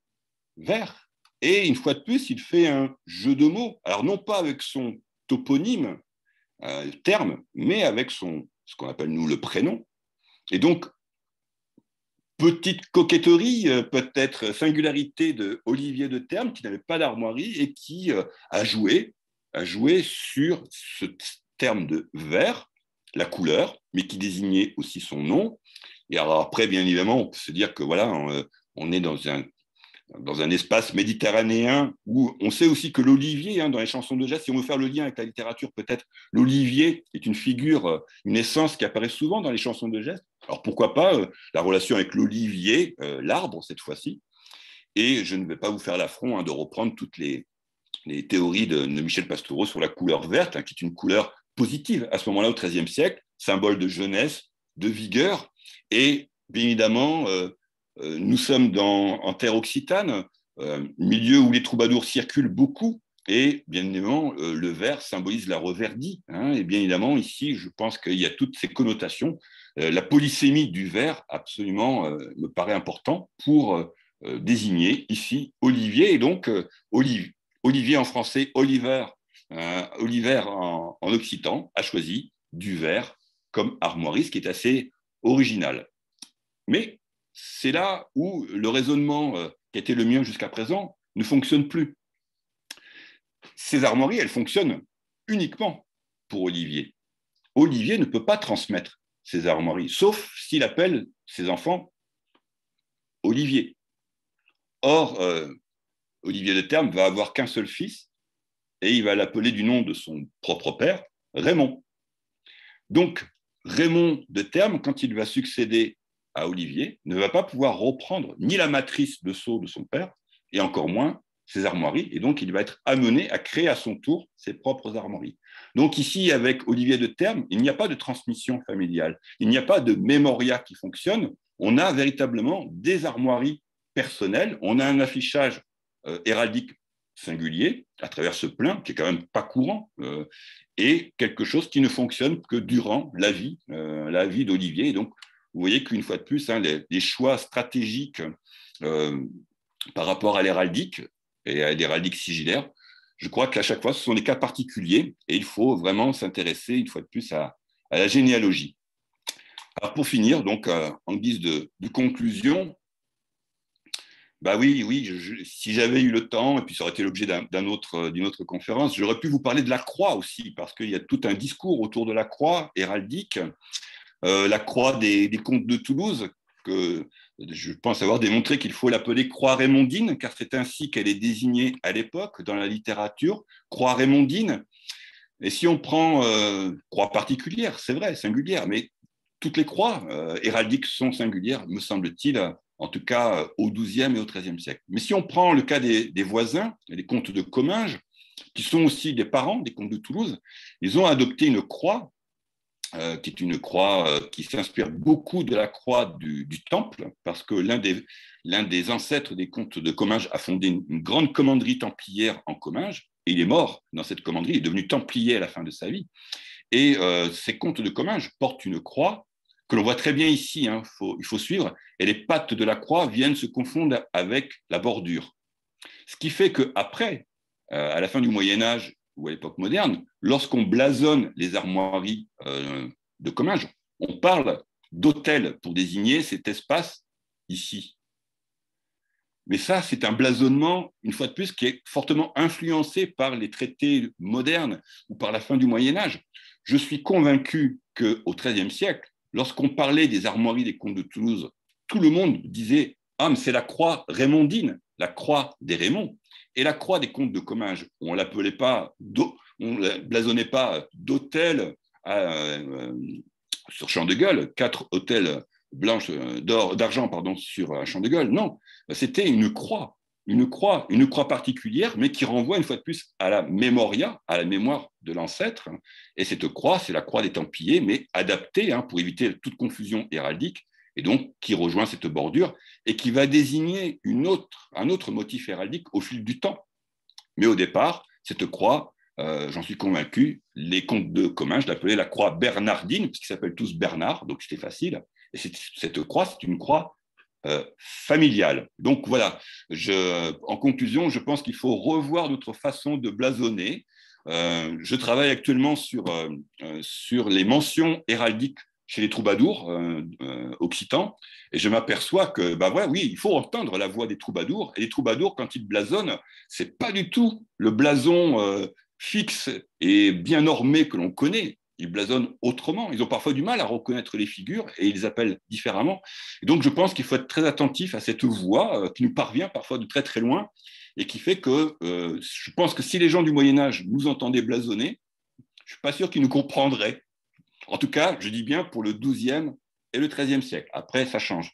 vert. Et une fois de plus, il fait un jeu de mots. Alors non pas avec son toponyme, terme, mais avec ce qu'on appelle nous le prénom. Et donc, petite coquetterie, peut-être singularité de Olivier de Termes, qui n'avait pas d'armoirie et qui a joué sur ce terme de vert, la couleur, mais qui désignait aussi son nom. Et alors après, bien évidemment, on peut se dire que voilà, on est dans un espace méditerranéen où on sait aussi que l'olivier, dans les chansons de gestes, si on veut faire le lien avec la littérature, peut-être l'olivier est une figure, une essence qui apparaît souvent dans les chansons de gestes. Alors pourquoi pas la relation avec l'olivier, l'arbre cette fois-ci. Et je ne vais pas vous faire l'affront de reprendre toutes les théories de Michel Pastoureau sur la couleur verte, qui est une couleur positive à ce moment-là au XIIIe siècle, symbole de jeunesse, de vigueur. Et bien évidemment, nous sommes en terre occitane, milieu où les troubadours circulent beaucoup, et bien évidemment, le vert symbolise la reverdie. Et bien évidemment, ici, je pense qu'il y a toutes ces connotations. La polysémie du vert, absolument, me paraît important pour désigner ici Olivier, et donc Olivier en français, Oliver en occitan, a choisi du vert comme armoirie, ce qui est assez original. Mais c'est là où le raisonnement qui était le mien jusqu'à présent ne fonctionne plus. Ces armoiries, elles fonctionnent uniquement pour Olivier. Olivier ne peut pas transmettre ses armoiries, sauf s'il appelle ses enfants Olivier. Or, Olivier de Termes va avoir qu'un seul fils, et il va l'appeler du nom de son propre père, Raymond. Donc, Raymond de Termes, quand il va succéder à Olivier, ne va pas pouvoir reprendre ni la matrice de sceau de son père, et encore moins ses armoiries, et donc il va être amené à créer à son tour ses propres armoiries. Donc ici, avec Olivier de Termes, il n'y a pas de transmission familiale, il n'y a pas de mémoria qui fonctionne, on a véritablement des armoiries personnelles, on a un affichage héraldique singulier à travers ce plein, qui est quand même pas courant, et quelque chose qui ne fonctionne que durant la vie d'Olivier. Et donc, vous voyez qu'une fois de plus, hein, les choix stratégiques par rapport à l'héraldique et à l'héraldique sigillaire, je crois qu'à chaque fois, ce sont des cas particuliers et il faut vraiment s'intéresser une fois de plus à la généalogie. Alors pour finir, donc en guise de conclusion, bah oui, si j'avais eu le temps, et puis ça aurait été l'objet d'une autre conférence, j'aurais pu vous parler de la croix aussi, parce qu'il y a tout un discours autour de la croix héraldique, la croix des comtes de Toulouse, que je pense avoir démontré qu'il faut l'appeler croix raymondine, car c'est ainsi qu'elle est désignée à l'époque dans la littérature, croix raymondine. Et si on prend croix particulière, c'est vrai, singulière, mais toutes les croix héraldiques sont singulières, me semble-t-il, en tout cas au XIIe et au XIIIe siècle. Mais si on prend le cas des voisins, les comtes de Comminges, qui sont aussi des parents des comtes de Toulouse, ils ont adopté une croix, qui est une croix qui s'inspire beaucoup de la croix du Temple, parce que l'un des ancêtres des comtes de Comminges a fondé une grande commanderie templière en Comminges, et il est mort dans cette commanderie, il est devenu templier à la fin de sa vie. Et ces comtes de Comminges portent une croix que l'on voit très bien ici, hein, il faut suivre, et les pattes de la croix viennent se confondre avec la bordure. Ce qui fait qu'après, à la fin du Moyen-Âge ou à l'époque moderne, lorsqu'on blasonne les armoiries de Comminges, on parle d'autel pour désigner cet espace ici. Mais ça, c'est un blasonnement, une fois de plus, qui est fortement influencé par les traités modernes ou par la fin du Moyen-Âge. Je suis convaincu qu'au XIIIe siècle, lorsqu'on parlait des armoiries des comtes de Toulouse, tout le monde disait « Ah, mais c'est la croix raymondine, la croix des Raymonds ». Et la croix des comtes de Comminges, on ne blasonnait pas d'autel sur Champ de Gueule, 4 hôtels blanches d'argent sur un champ de gueule. Non, c'était une croix particulière, mais qui renvoie une fois de plus à la mémoria, à la mémoire de l'ancêtre. Et cette croix, c'est la croix des Templiers, mais adaptée pour éviter toute confusion héraldique, et donc qui rejoint cette bordure et qui va désigner un autre motif héraldique au fil du temps. Mais au départ, cette croix, j'en suis convaincu, les comtes de Comminges l'appelaient la croix bernardine, parce qu'ils s'appellent tous Bernard, donc c'était facile. Et cette croix, c'est une croix familiale. Donc voilà, en conclusion, je pense qu'il faut revoir notre façon de blasonner. Je travaille actuellement sur les mentions héraldiques chez les troubadours occitans, et je m'aperçois que, oui, il faut entendre la voix des troubadours, et les troubadours, quand ils blasonnent, c'est pas du tout le blason fixe et bien normé que l'on connaît. Ils blasonnent autrement. Ils ont parfois du mal à reconnaître les figures et ils appellent différemment. Et donc, je pense qu'il faut être très attentif à cette voix qui nous parvient parfois de très, très loin et qui fait que je pense que si les gens du Moyen-Âge nous entendaient blasonner, je ne suis pas sûr qu'ils nous comprendraient. En tout cas, je dis bien pour le XIIe et le XIIIe siècle. Après, ça change.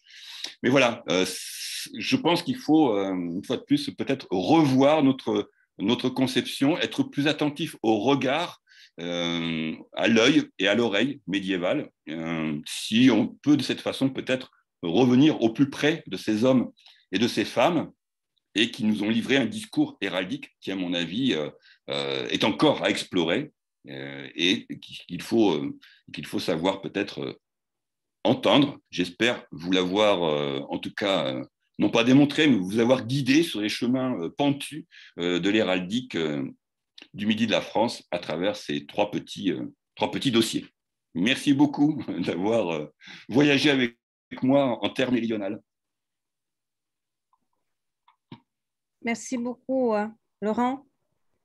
Mais voilà, je pense qu'il faut, une fois de plus, peut-être revoir notre conception, être plus attentif au regard, à l'œil et à l'oreille médiévale, si on peut de cette façon peut-être revenir au plus près de ces hommes et de ces femmes et qui nous ont livré un discours héraldique qui, à mon avis, est encore à explorer et qu'il faut savoir peut-être entendre. J'espère vous l'avoir, en tout cas, non pas démontré, mais vous avoir guidé sur les chemins pentus de l'héraldique du Midi de la France à travers ces trois petits dossiers. Merci beaucoup d'avoir voyagé avec moi en terre méridionale. Merci beaucoup, Laurent.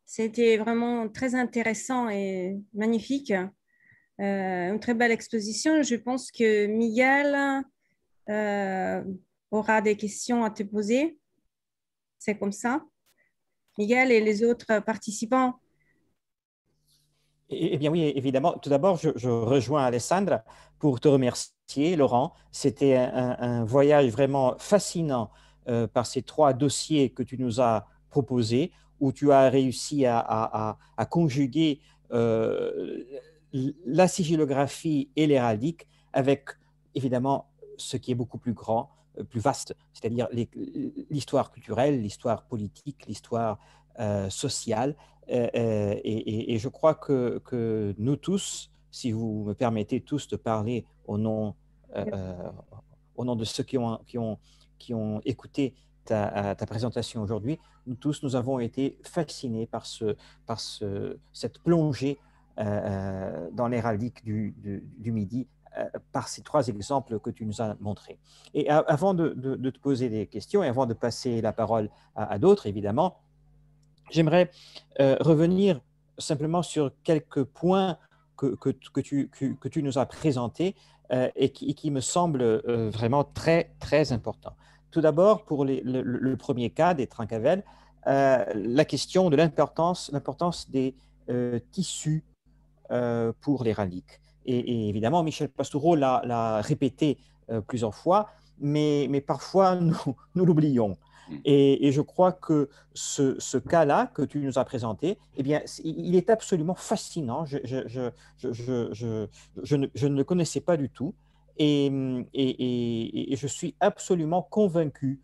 C'était vraiment très intéressant et magnifique. Une très belle exposition. Je pense que Miguel aura des questions à te poser. C'est comme ça. Miguel et les autres participants. Eh bien oui, évidemment. Tout d'abord, je rejoins Alessandra pour te remercier, Laurent. C'était un voyage vraiment fascinant par ces trois dossiers que tu nous as proposés, où tu as réussi à conjuguer la sigillographie et l'héraldique avec, évidemment, ce qui est beaucoup plus grand, plus vaste, c'est-à-dire l'histoire culturelle, l'histoire politique, l'histoire sociale. Et je crois que nous tous, si vous me permettez tous de parler au nom au nom de ceux qui ont écouté ta présentation aujourd'hui, nous tous, nous avons été fascinés par cette plongée dans l'héraldique du Midi, par ces 3 exemples que tu nous as montrés. Et avant de te poser des questions et avant de passer la parole à d'autres, évidemment, j'aimerais revenir simplement sur quelques points que tu nous as présentés et qui me semblent vraiment très, très importants. Tout d'abord, pour le premier cas des Trencavel, la question de l'importance des tissus pour l'héraldique. Et évidemment, Michel Pastoureau l'a répété plusieurs fois, mais parfois nous l'oublions. Et je crois que ce cas-là que tu nous as présenté, eh bien, il est absolument fascinant. Je ne le connaissais pas du tout. Et je suis absolument convaincu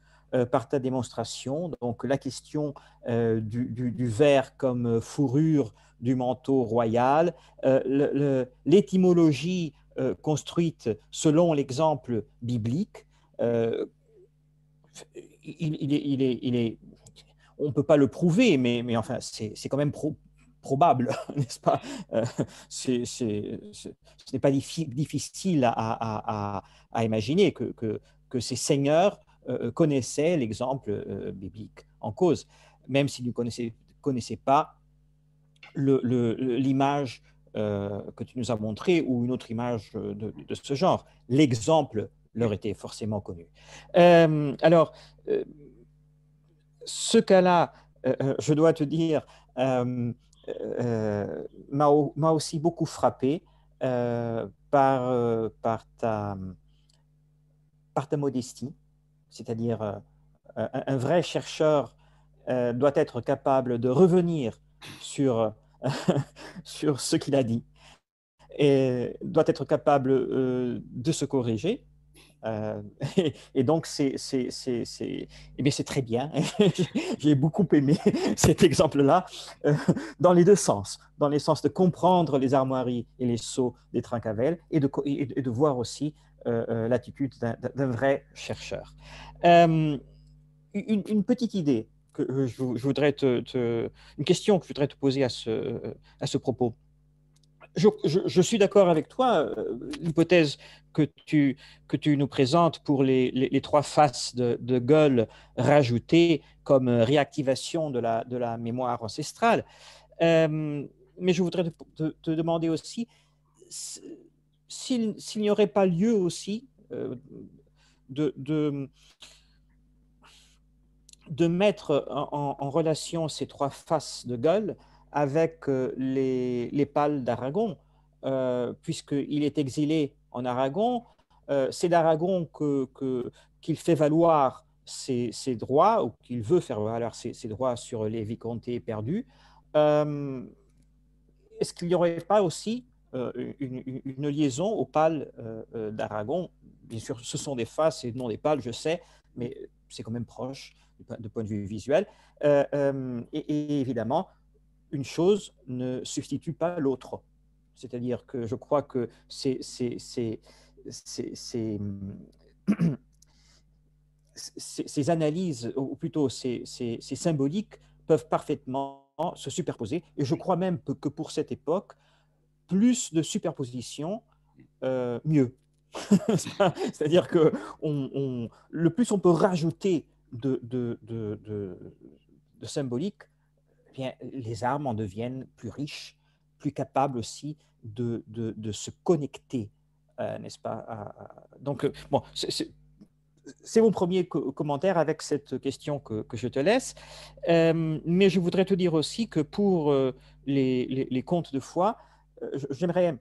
par ta démonstration. Donc, la question du verre comme fourrure du manteau royal, l'étymologie construite selon l'exemple biblique, on ne peut pas le prouver, mais enfin, c'est quand même probable, n'est-ce pas? Ce n'est pas difficile à imaginer que ces seigneurs connaissaient l'exemple biblique en cause, même s'ils ne connaissaient pas l'image que tu nous as montrée ou une autre image de ce genre. L'exemple leur était forcément connu. Alors, ce cas-là, je dois te dire, m'a aussi beaucoup frappé par ta modestie, c'est-à-dire un vrai chercheur doit être capable de revenir sur, sur ce qu'il a dit et doit être capable de se corriger. Et donc, c'est très bien. J'ai beaucoup aimé cet exemple-là dans les deux sens. Dans les sens de comprendre les armoiries et les sceaux des Trencavel et de voir aussi l'attitude d'un vrai chercheur. Une petite idée que je voudrais une question que je voudrais te poser à ce propos. Je suis d'accord avec toi, l'hypothèse que tu nous présentes pour les 3 faces de Goll rajoutées comme réactivation de la mémoire ancestrale. Mais je voudrais te demander aussi s'il n'y aurait pas lieu aussi de mettre en relation ces 3 faces de Goll avec les pales d'Aragon, puisqu'il est exilé en Aragon. C'est d'Aragon qu'il fait valoir ses droits, ou qu'il veut faire valoir ses droits sur les vicomtés perdus. Est-ce qu'il n'y aurait pas aussi une liaison aux pales d'Aragon? Bien sûr, ce sont des faces et non des pales, je sais, mais c'est quand même proche de point de vue visuel. Et évidemment, une chose ne substitue pas l'autre. C'est-à-dire que je crois que ces analyses, ou plutôt ces symboliques, peuvent parfaitement se superposer. Et je crois même que pour cette époque, plus de superposition, mieux. C'est-à-dire que le plus on peut rajouter de symbolique, eh bien, les armes en deviennent plus riches, plus capables aussi de se connecter, n'est-ce pas? Donc, bon, c'est mon premier commentaire avec cette question que je te laisse. Mais je voudrais te dire aussi que pour les contes de foi, j'aimerais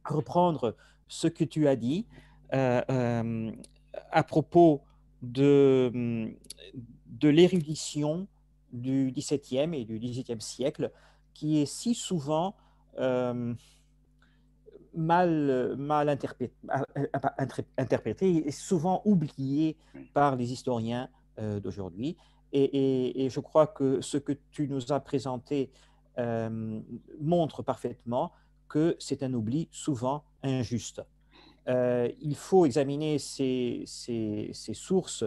reprendre ce que tu as dit à propos de l'érudition du XVIIe et du XVIIIe siècle, qui est si souvent mal interprétée et souvent oubliée par les historiens d'aujourd'hui. Et je crois que ce que tu nous as présenté montre parfaitement que c'est un oubli souvent injuste. Il faut examiner ces sources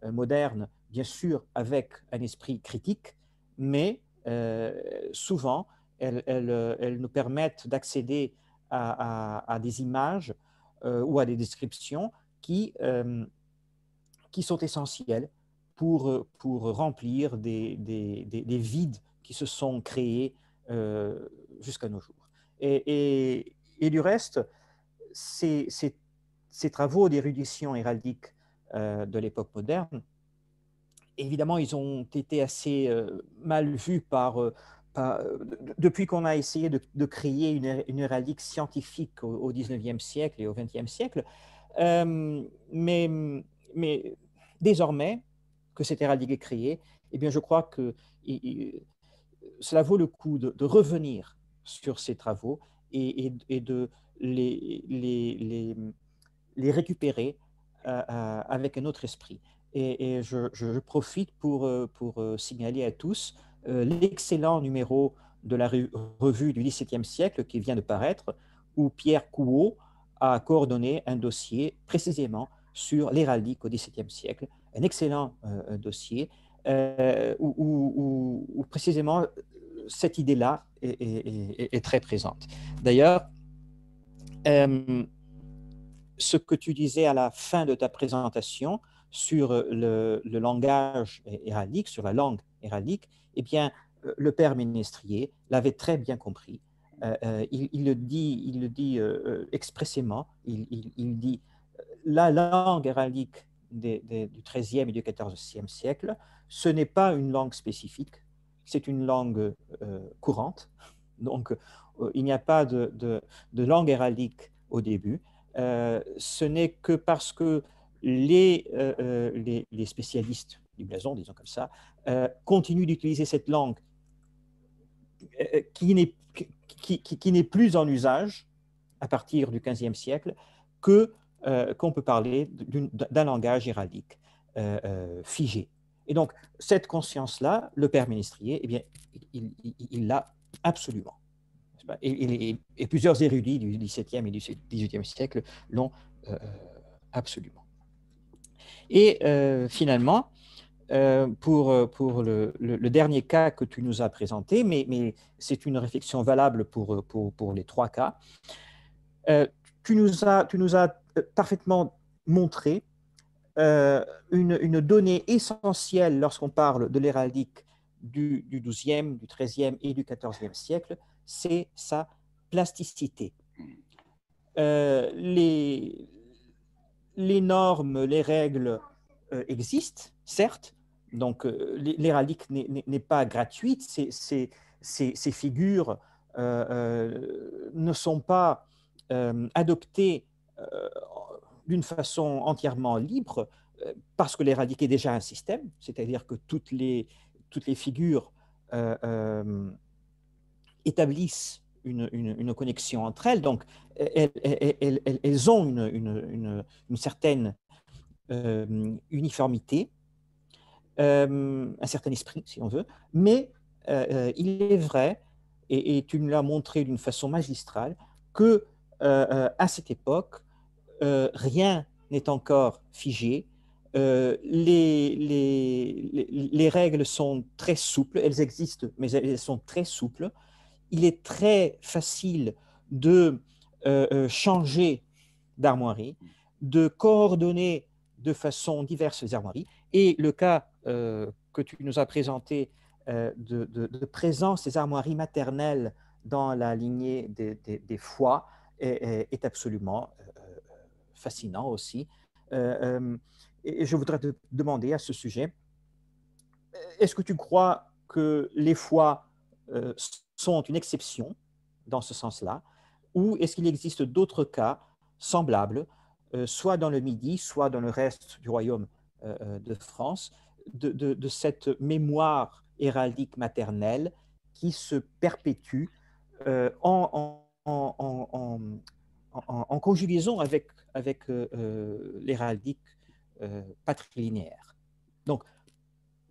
modernes, bien sûr, avec un esprit critique, mais souvent, elles nous permettent d'accéder à des images ou à des descriptions qui sont essentielles pour remplir des vides qui se sont créés jusqu'à nos jours. Et du reste, ces travaux d'érudition héraldique de l'époque moderne, évidemment, ils ont été assez mal vus depuis qu'on a essayé de créer une héraldique scientifique au XIXe siècle et au XXe siècle. Mais désormais que cette héraldique est créée, eh bien, je crois que cela vaut le coup de revenir sur ces travaux et de les récupérer avec un autre esprit. Et je profite pour signaler à tous l'excellent numéro de la revue du XVIIe siècle qui vient de paraître, où Pierre Couot a coordonné un dossier précisément sur l'héraldique au XVIIe siècle, un excellent dossier où précisément cette idée-là est très présente. D'ailleurs, ce que tu disais à la fin de ta présentation sur le langage héraldique, sur la langue héraldique, eh bien, le père Ménestrier l'avait très bien compris. Il le dit expressément. Il dit la langue héraldique du XIIIe et du XIVe siècle, ce n'est pas une langue spécifique, c'est une langue courante. Donc, il n'y a pas de langue héraldique au début. Ce n'est que parce que les spécialistes du blason, disons comme ça, continuent d'utiliser cette langue qui n'est plus en usage à partir du XVe siècle qu'on peut parler d'un langage héraldique figé. Et donc, cette conscience-là, le père Ménestrier, eh bien, il l'a absolument. Et plusieurs érudits du XVIIe et du XVIIIe siècle l'ont absolument. Et finalement, pour le dernier cas que tu nous as présenté, mais c'est une réflexion valable pour les trois cas, tu nous as parfaitement montré une donnée essentielle lorsqu'on parle de l'héraldique du XIIe, du XIIIe et du XIVe siècle, c'est sa plasticité. Les normes, les règles existent, certes, donc l'héraldique n'est pas gratuite, ces figures ne sont pas adoptées d'une façon entièrement libre, parce que l'héraldique est déjà un système, c'est-à-dire que toutes les figures établissent une connexion entre elles, donc elles ont une certaine uniformité, un certain esprit, si on veut, mais il est vrai, et tu nous l'as montré d'une façon magistrale, que à cette époque, rien n'est encore figé. Les règles sont très souples, elles existent, mais elles sont très souples. Il est très facile de changer d'armoirie, de coordonner de façon diverses les armoiries. Et le cas que tu nous as présenté de présence des armoiries maternelles dans la lignée des Foix est absolument fascinant aussi. Et je voudrais te demander à ce sujet, est-ce que tu crois que les Foix sont une exception dans ce sens-là, ou est-ce qu'il existe d'autres cas semblables, soit dans le Midi, soit dans le reste du royaume de France, de cette mémoire héraldique maternelle qui se perpétue en conjugaison avec l'héraldique patrilinéaire. Donc,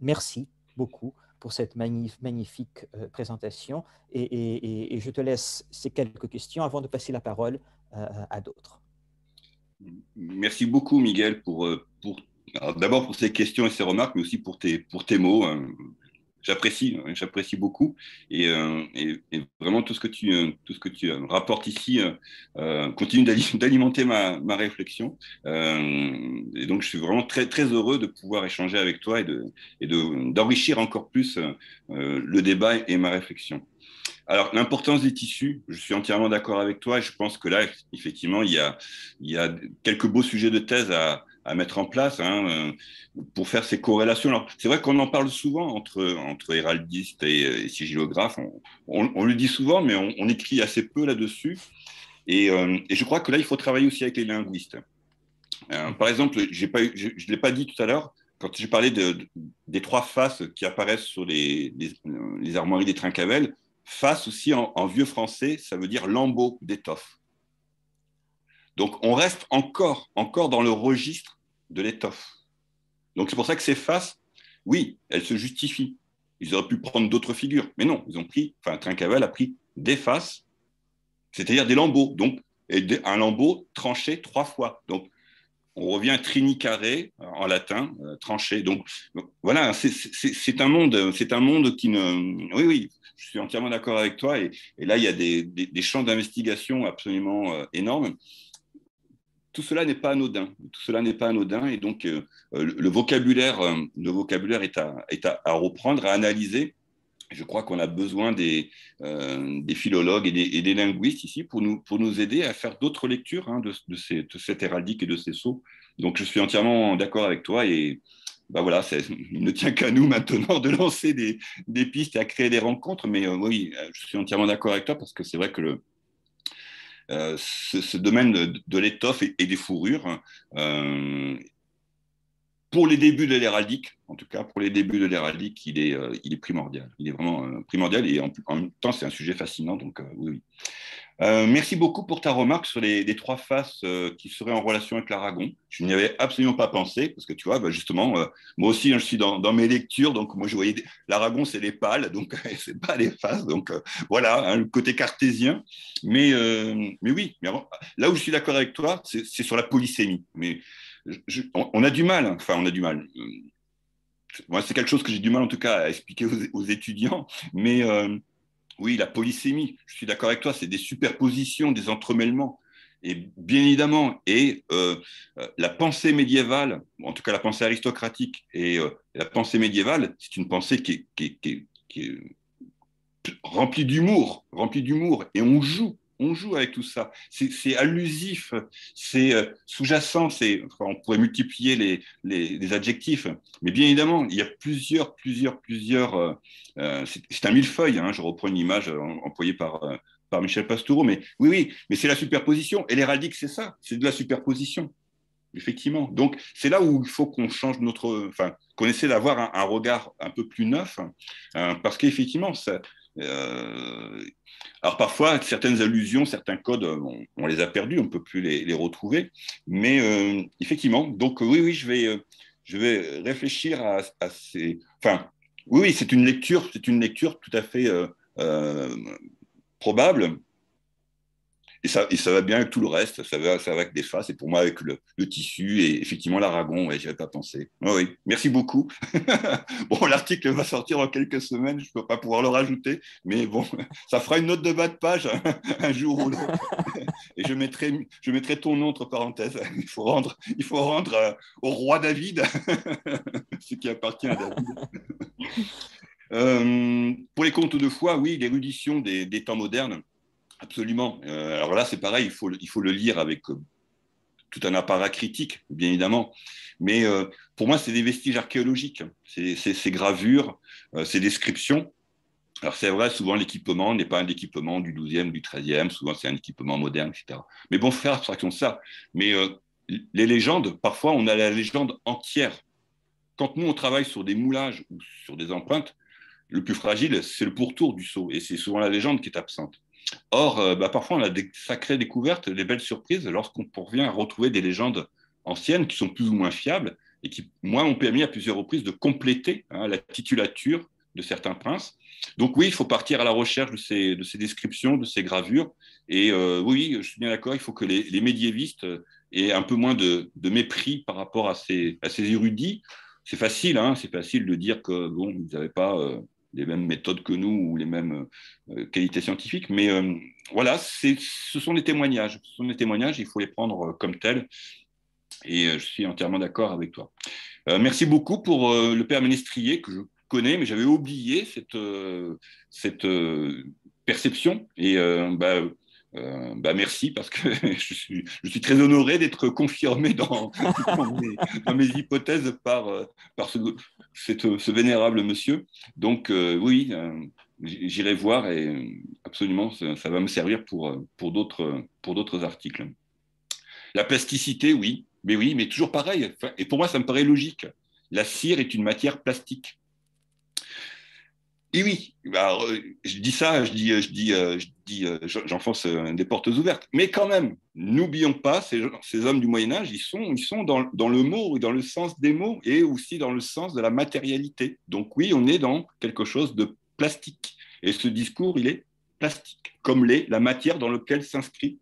merci beaucoup pour cette magnifique présentation et je te laisse ces quelques questions avant de passer la parole à d'autres. Merci beaucoup, Miguel, d'abord pour ces questions et ces remarques, mais aussi pour tes mots. J'apprécie beaucoup et vraiment tout ce que tu rapportes ici continue d'alimenter ma réflexion. Et donc, je suis vraiment très, très heureux de pouvoir échanger avec toi d'enrichir encore plus le débat et ma réflexion. Alors, l'importance des tissus, je suis entièrement d'accord avec toi et je pense que là, effectivement, il y a quelques beaux sujets de thèse à mettre en place pour faire ces corrélations. Alors, c'est vrai qu'on en parle souvent entre héraldistes et sigillographes. On le dit souvent, mais on écrit assez peu là-dessus. Et je crois que là, il faut travailler aussi avec les linguistes. Par exemple, je ne l'ai pas dit tout à l'heure, quand j'ai parlé des trois faces qui apparaissent sur les armoiries des Trincavel, face aussi en vieux français, ça veut dire lambeau d'étoffe. Donc on reste encore dans le registre de l'étoffe. Donc c'est pour ça que ces faces, oui, elles se justifient. Ils auraient pu prendre d'autres figures, mais non, Trincavel a pris des faces, c'est-à-dire des lambeaux, donc un lambeau tranché 3 fois. Donc on revient à trini carré en latin, tranché. Donc voilà, c'est un monde qui ne. Oui, oui, je suis entièrement d'accord avec toi. Et là, il y a des champs d'investigation absolument énormes. Tout cela n'est pas anodin. Tout cela n'est pas anodin. Et donc, le vocabulaire est à reprendre, à analyser. Je crois qu'on a besoin des philologues et des linguistes ici pour nous aider à faire d'autres lectures de cette héraldique et de ces sceaux. Donc, je suis entièrement d'accord avec toi et bah voilà, il ne tient qu'à nous maintenant de lancer des pistes et à créer des rencontres. Mais oui, je suis entièrement d'accord avec toi parce que c'est vrai que ce domaine de l'étoffe et des fourrures, pour les débuts de l'héraldique, en tout cas pour les débuts de l'héraldique, il est primordial. Il est vraiment primordial et en même temps, c'est un sujet fascinant. Donc, oui, oui. Merci beaucoup pour ta remarque sur les trois faces qui seraient en relation avec l'aragon. Je n'y avais absolument pas pensé parce que tu vois, bah, justement, moi aussi, je suis dans mes lectures. Donc, moi, je voyais l'aragon, c'est les pales, donc c'est pas les faces. Donc, voilà, le côté cartésien. Mais oui, mais là où je suis d'accord avec toi, c'est sur la polysémie. Mais on a du mal. Enfin, on a du mal. Moi, c'est quelque chose que j'ai du mal, en tout cas, à expliquer aux étudiants. Mais oui, la polysémie, je suis d'accord avec toi, c'est des superpositions, des entremêlements. Et bien évidemment, la pensée médiévale, en tout cas la pensée aristocratique et la pensée médiévale, c'est une pensée qui est remplie d'humour, et on joue avec tout ça. C'est allusif, c'est sous-jacent, on pourrait multiplier les adjectifs, mais bien évidemment, il y a plusieurs. C'est un millefeuille. Je reprends une image employée par Michel Pastoureau, mais oui, mais c'est la superposition. Et l'héraldique, c'est ça, c'est de la superposition. Effectivement. Donc, c'est là où il faut qu'on change qu'on essaie d'avoir un regard un peu plus neuf, parce qu'effectivement, alors parfois, certaines allusions, certains codes, on les a perdus, on ne peut plus les retrouver. Mais effectivement, donc oui, je vais réfléchir à ces. Enfin, oui, c'est une lecture tout à fait probable. Et ça va bien avec tout le reste, ça va avec des faces, et pour moi avec le tissu et effectivement l'aragon, ouais, j'y avais pas pensé. Oh, oui, merci beaucoup. Bon, l'article va sortir dans quelques semaines, je ne peux pas pouvoir le rajouter, mais bon, ça fera une note de bas de page un jour ou l'autre. Et je mettrai ton nom entre parenthèses. Il faut rendre au roi David ce qui appartient à David. Pour les contes de foi, oui, l'érudition des temps modernes. Absolument. Alors là, c'est pareil, il faut le lire avec tout un appareil critique, bien évidemment. Mais pour moi, c'est des vestiges archéologiques. Ces gravures, ces descriptions. Alors c'est vrai, souvent l'équipement n'est pas un équipement du 12e, du 13e, souvent c'est un équipement moderne, etc. Mais bon, faire abstraction de ça. Mais les légendes, parfois, on a la légende entière. Quand nous, on travaille sur des moulages ou sur des empreintes, le plus fragile, c'est le pourtour du sceau. Et c'est souvent la légende qui est absente. Or, parfois, on a des sacrées découvertes, des belles surprises lorsqu'on parvient à retrouver des légendes anciennes qui sont plus ou moins fiables et qui, moi, m'ont permis à plusieurs reprises de compléter la titulature de certains princes. Donc oui, il faut partir à la recherche de ces descriptions, de ces gravures. Et oui, je suis bien d'accord, il faut que les médiévistes et un peu moins de mépris par rapport à ces érudits. C'est facile, hein, c'est facile de dire que bon, ils n'avaient pas les mêmes méthodes que nous ou les mêmes qualités scientifiques, mais voilà, ce sont des témoignages. Ce sont des témoignages, il faut les prendre comme tels, et je suis entièrement d'accord avec toi. Merci beaucoup pour le père Ménestrier, que je connais, mais j'avais oublié cette perception. Et merci, parce que je suis très honoré d'être confirmé dans mes hypothèses par ce vénérable monsieur. Donc, oui, j'irai voir, et absolument, ça va me servir pour d'autres articles. La plasticité, oui, mais toujours pareil. Et pour moi, ça me paraît logique. La cire est une matière plastique. Et oui, alors, je dis ça, j'enfonce des portes ouvertes. Mais quand même, n'oublions pas, ces hommes du Moyen-Âge, ils sont dans le mot, dans le sens des mots, et aussi dans le sens de la matérialité. Donc oui, on est dans quelque chose de plastique. Et ce discours, il est plastique, comme l'est la matière dans laquelle s'inscrit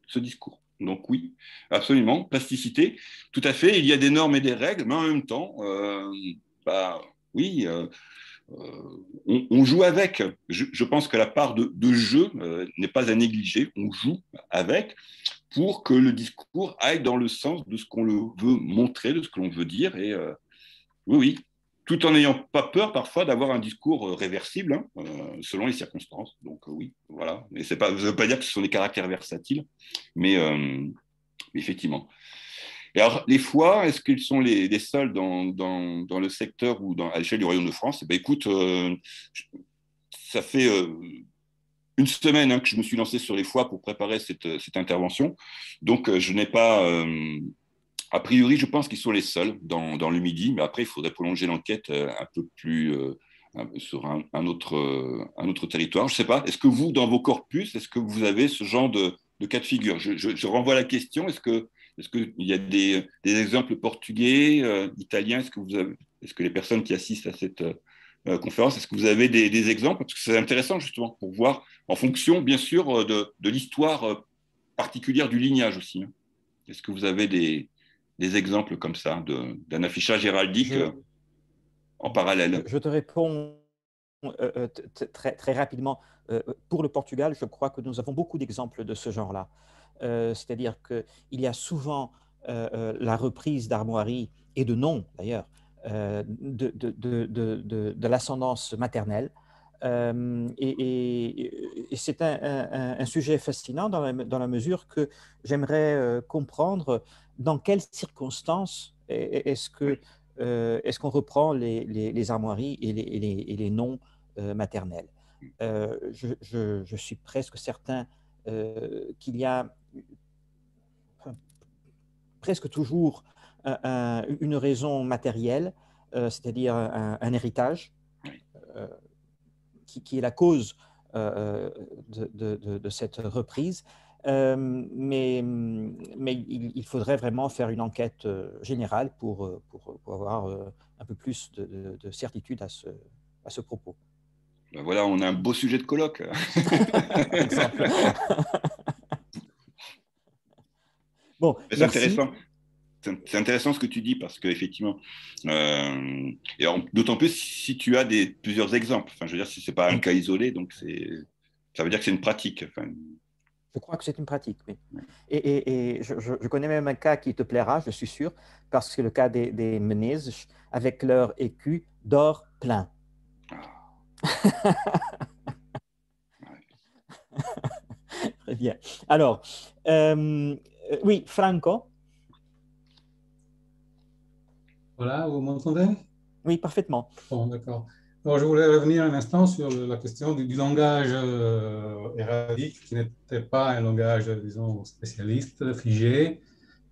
ce discours. Donc oui, absolument, plasticité, tout à fait. Il y a des normes et des règles, mais en même temps, oui, on joue avec. Je pense que la part de jeu n'est pas à négliger. On joue avec pour que le discours aille dans le sens de ce qu'on veut montrer, de ce que l'on veut dire. Et oui, tout en n'ayant pas peur parfois d'avoir un discours réversible, hein, selon les circonstances. Donc oui, voilà. Et ça ne veut pas dire que ce sont des caractères versatiles, mais effectivement. Et alors, les foires, est-ce qu'ils sont les seuls dans le secteur ou à l'échelle du Royaume de France? Écoute, ça fait une semaine, hein, que je me suis lancé sur les foires pour préparer cette intervention. Donc, je n'ai pas... a priori, je pense qu'ils sont les seuls dans le Midi, mais après, il faudrait prolonger l'enquête un peu plus sur un autre territoire. Je ne sais pas, est-ce que vous, dans vos corpus, est-ce que vous avez ce genre de cas de figure? Je renvoie la question, est-ce qu'il y a des exemples portugais, italiens? Est-ce que les personnes qui assistent à cette conférence, est-ce que vous avez des exemples? Parce que c'est intéressant justement pour voir, en fonction bien sûr de l'histoire particulière du lignage aussi, hein. Est-ce que vous avez des exemples comme ça d'un affichage héraldique en parallèle? Je te réponds très, très rapidement. Pour le Portugal, je crois que nous avons beaucoup d'exemples de ce genre-là. C'est-à-dire qu'il y a souvent la reprise d'armoiries et de noms, d'ailleurs, de l'ascendance maternelle. Et c'est un sujet fascinant dans la mesure que j'aimerais comprendre dans quelles circonstances est-ce qu'on reprend les armoiries et les noms maternels. Je suis presque certain qu'il y a presque toujours une raison matérielle, c'est-à-dire un héritage qui est la cause de cette reprise. Mais il faudrait vraiment faire une enquête générale pour avoir un peu plus de certitude à ce propos. Ben voilà, on a un beau sujet de colloque. Par exemple. Bon, c'est merci. Intéressant. C'est intéressant ce que tu dis parce qu'effectivement, et d'autant plus si tu as plusieurs exemples. Enfin, je veux dire, si ce n'est pas un cas isolé, donc ça veut dire que c'est une pratique. Enfin, je crois que c'est une pratique, oui. Et je connais même un cas qui te plaira, je suis sûr, parce que c'est le cas des Menezes avec leur écu d'or plein. Très bien. Alors, oui, Franco. Voilà, vous m'entendez? Oui, parfaitement. Bon, d'accord. Alors, je voulais revenir un instant sur la question du langage héraldique, qui n'était pas un langage, disons, spécialiste, figé,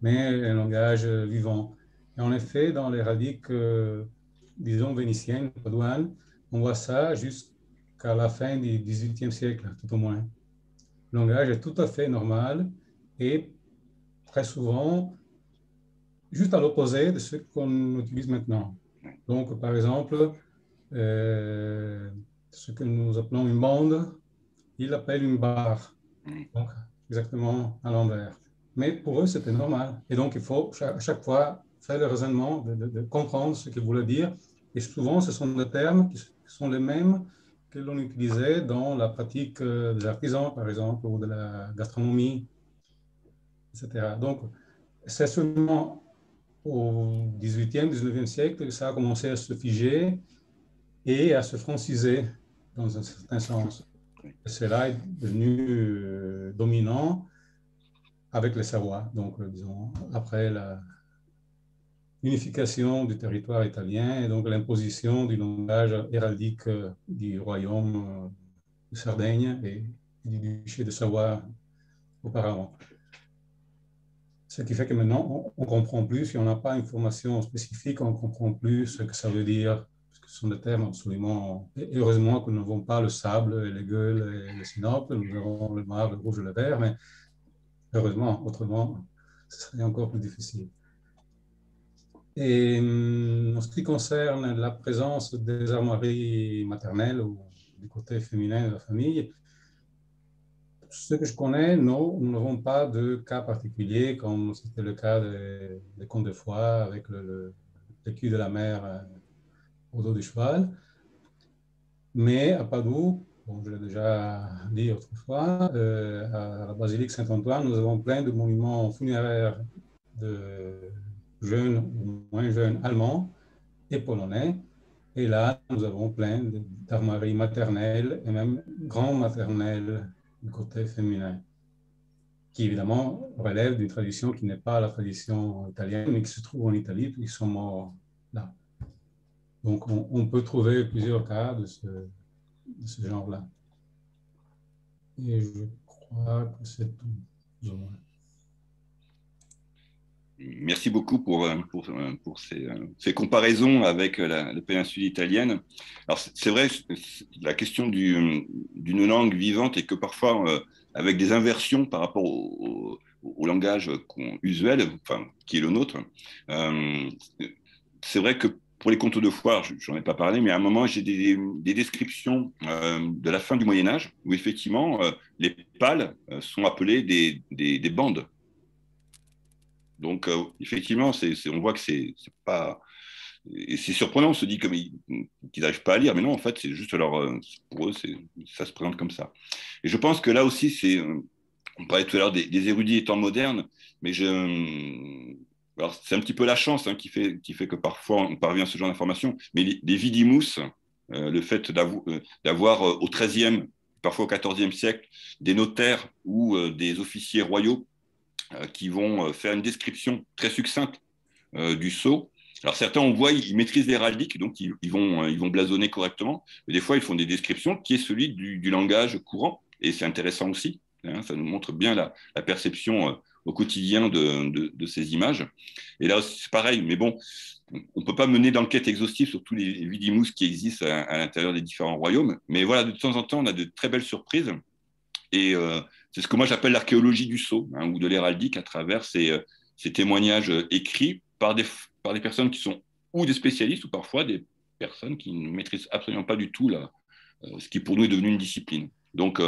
mais un langage vivant. Et en effet, dans l'héraldique, disons, vénitienne, padoine, on voit ça jusqu'à la fin du XVIIIe siècle, tout au moins. Le langage est tout à fait normal et très souvent juste à l'opposé de ce qu'on utilise maintenant. Donc, par exemple, ce que nous appelons une bande, il l'appelle une barre. Donc, exactement à l'envers. mais pour eux, c'était normal. Et donc, il faut à chaque fois faire le raisonnement, de comprendre ce qu'ils voulaient dire. Et souvent, ce sont des termes qui sont les mêmes que l'on utilisait dans la pratique des artisans, par exemple, ou de la gastronomie, etc. Donc, c'est seulement au XVIIIe, XIXe siècle que ça a commencé à se figer et à se franciser dans un certain sens. Et cela est devenu dominant avec les Savoies. Donc, disons, après l'unification du territoire italien et donc l'imposition du langage héraldique du royaume de Sardaigne et du duché de Savoie auparavant. Ce qui fait que maintenant, on ne comprend plus, si on n'a pas une formation spécifique, on ne comprend plus ce que ça veut dire, parce que ce sont des termes absolument... Et heureusement que nous n'avons pas le sable, et les gueules, et le sinople, nous avons le noir, le rouge et le vert, mais heureusement, autrement, ce serait encore plus difficile. Et en ce qui concerne la présence des armoiries maternelles ou du côté féminin de la famille, ce que je connais, non, nous n'avons pas de cas particulier comme c'était le cas des contes de foie avec le cul de la mère au dos du cheval. Mais à Padoue, bon, je l'ai déjà dit autrefois, à la basilique Saint-Antoine, nous avons plein de monuments funéraires de jeunes ou moins jeunes allemands et polonais. Et là, nous avons plein d'armoiries maternelles et même grand-maternelles du côté féminin, qui évidemment relèvent d'une tradition qui n'est pas la tradition italienne, mais qui se trouve en Italie, puis ils sont morts là. Donc, on peut trouver plusieurs cas de ce genre-là. Et je crois que c'est tout. Merci beaucoup pour ces comparaisons avec la péninsule italienne. Alors, c'est vrai, la question d'une langue vivante et que parfois, avec des inversions par rapport au langage usuel, enfin, qui est le nôtre, c'est vrai que pour les contes de foire, j'en ai pas parlé, mais à un moment, j'ai des descriptions de la fin du Moyen-Âge où effectivement, les pâles sont appelés des bandes. Donc, effectivement, on voit que c'est pas... Et c'est surprenant, on se dit qu'ils n'arrivent pas à lire, mais non, en fait, c'est juste pour eux, ça se présente comme ça. Et je pense que là aussi, on parlait tout à l'heure des érudits étant modernes, mais alors, c'est un petit peu la chance qui fait que parfois on parvient à ce genre d'informations, mais les vidimus, le fait d'avoir au XIIIe, parfois au XIVe siècle, des notaires ou des officiers royaux qui vont faire une description très succincte du sceau. Alors certains, on voit, ils maîtrisent l'héraldique, donc ils vont blasonner correctement, mais des fois, ils font des descriptions qui est celui du langage courant, et c'est intéressant aussi, ça nous montre bien la perception au quotidien de ces images. Et là, c'est pareil, mais bon, on ne peut pas mener d'enquête exhaustive sur tous les vidimus qui existent à l'intérieur des différents royaumes, mais voilà, de temps en temps, on a de très belles surprises, et c'est ce que moi j'appelle l'archéologie du sceau, ou de l'héraldique, à travers ces témoignages écrits par des personnes qui sont ou des spécialistes ou parfois des personnes qui ne maîtrisent absolument pas du tout ce qui pour nous est devenu une discipline. Donc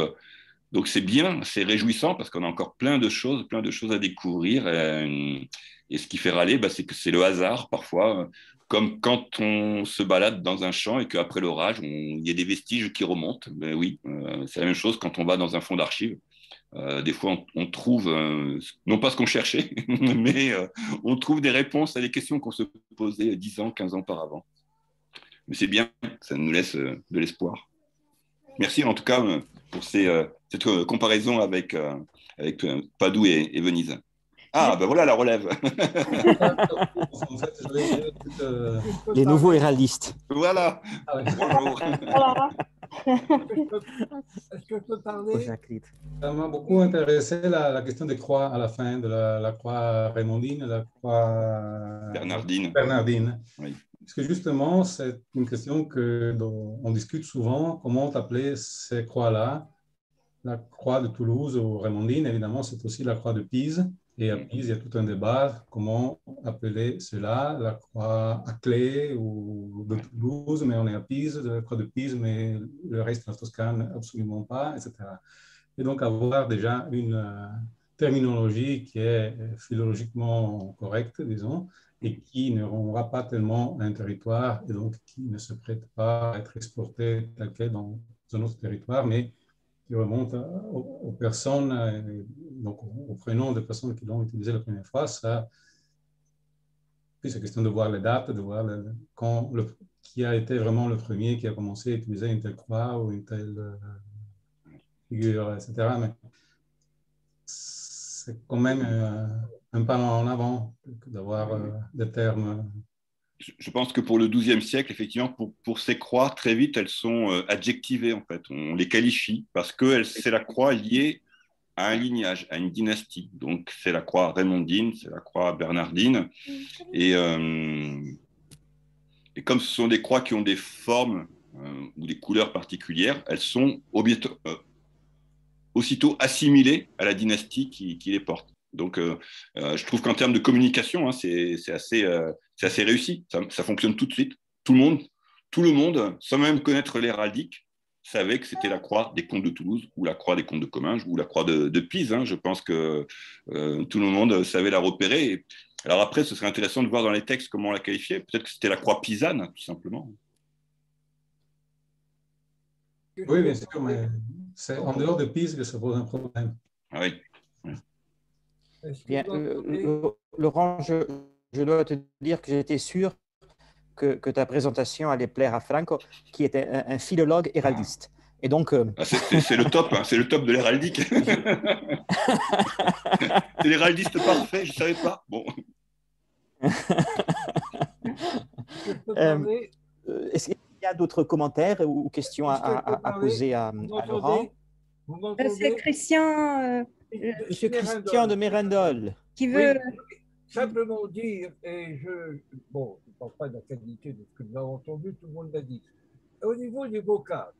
c'est bien, c'est réjouissant parce qu'on a encore plein de choses à découvrir. Et ce qui fait râler, c'est que c'est le hasard parfois, comme quand on se balade dans un champ et qu'après l'orage, il y a des vestiges qui remontent. Ben oui, c'est la même chose quand on va dans un fonds d'archives. Des fois, on trouve, non pas ce qu'on cherchait, mais on trouve des réponses à des questions qu'on se posait 10 ans, 15 ans auparavant. Mais c'est bien, ça nous laisse de l'espoir. Merci en tout cas pour cette comparaison avec Padoue et Venise. Ah, ben voilà la relève. En fait, les nouveaux héraldistes. Voilà. Ah ouais. Bonjour. Est-ce que je peux parler? Ça m'a beaucoup intéressé la question des croix à la fin, de la croix raymondine et la croix bernardine. Oui. Parce que justement, c'est une question dont on discute souvent, comment appeler ces croix-là. La croix de Toulouse ou raymondine, évidemment, c'est aussi la croix de Pise. Et à Pise, il y a tout un débat, comment appeler cela, la croix à clé ou de Toulouse, mais on est à Pise, la croix de Pise, mais le reste de la Toscane, absolument pas, etc. Et donc avoir déjà une terminologie qui est philologiquement correcte, disons, et qui ne rendra pas tellement un territoire et donc qui ne se prête pas à être exporté tel quel dans un autre territoire, mais qui remonte aux personnes, donc aux prénoms des personnes qui l'ont utilisé la première fois. Ça, puis c'est question de voir les dates, de voir qui a été vraiment le premier qui a commencé à utiliser une telle croix ou une telle figure, etc. Mais c'est quand même un pas en avant d'avoir des termes. Je pense que pour le XIIe siècle, effectivement, pour ces croix, très vite, elles sont adjectivées, en fait. On les qualifie parce que c'est la croix liée à un lignage, à une dynastie. Donc, c'est la croix raymondine, c'est la croix bernardine. Et comme ce sont des croix qui ont des formes ou des couleurs particulières, elles sont aussitôt assimilées à la dynastie qui les porte. Donc, je trouve qu'en termes de communication, hein, c'est assez réussi. Ça fonctionne tout de suite. Tout le monde, sans même connaître l'héraldique, savait que c'était la croix des comtes de Toulouse ou la croix des comtes de Comminges ou la croix de Pise. Hein. Je pense que tout le monde savait la repérer. Alors après, ce serait intéressant de voir dans les textes comment on la qualifiait. Peut-être que c'était la croix pisane, tout simplement. Oui, bien sûr, mais c'est en dehors de Pise que se pose un problème. Ah oui. Bien, Laurent, je dois te dire que j'étais sûr que ta présentation allait plaire à Franco, qui était un philologue héraldiste. Et donc, c'est le top, hein, c'est le top de l'héraldique. C'est l'héraldiste parfait, je ne savais pas. Bon. Est-ce qu'il y a d'autres commentaires ou questions à poser à Laurent? C'est Christian. Monsieur Christian de Mérindol. Qui veut. Oui, simplement dire, et bon, je ne parle pas de la qualité de ce que nous avons entendu, tout le monde l'a dit. Au niveau du vocable,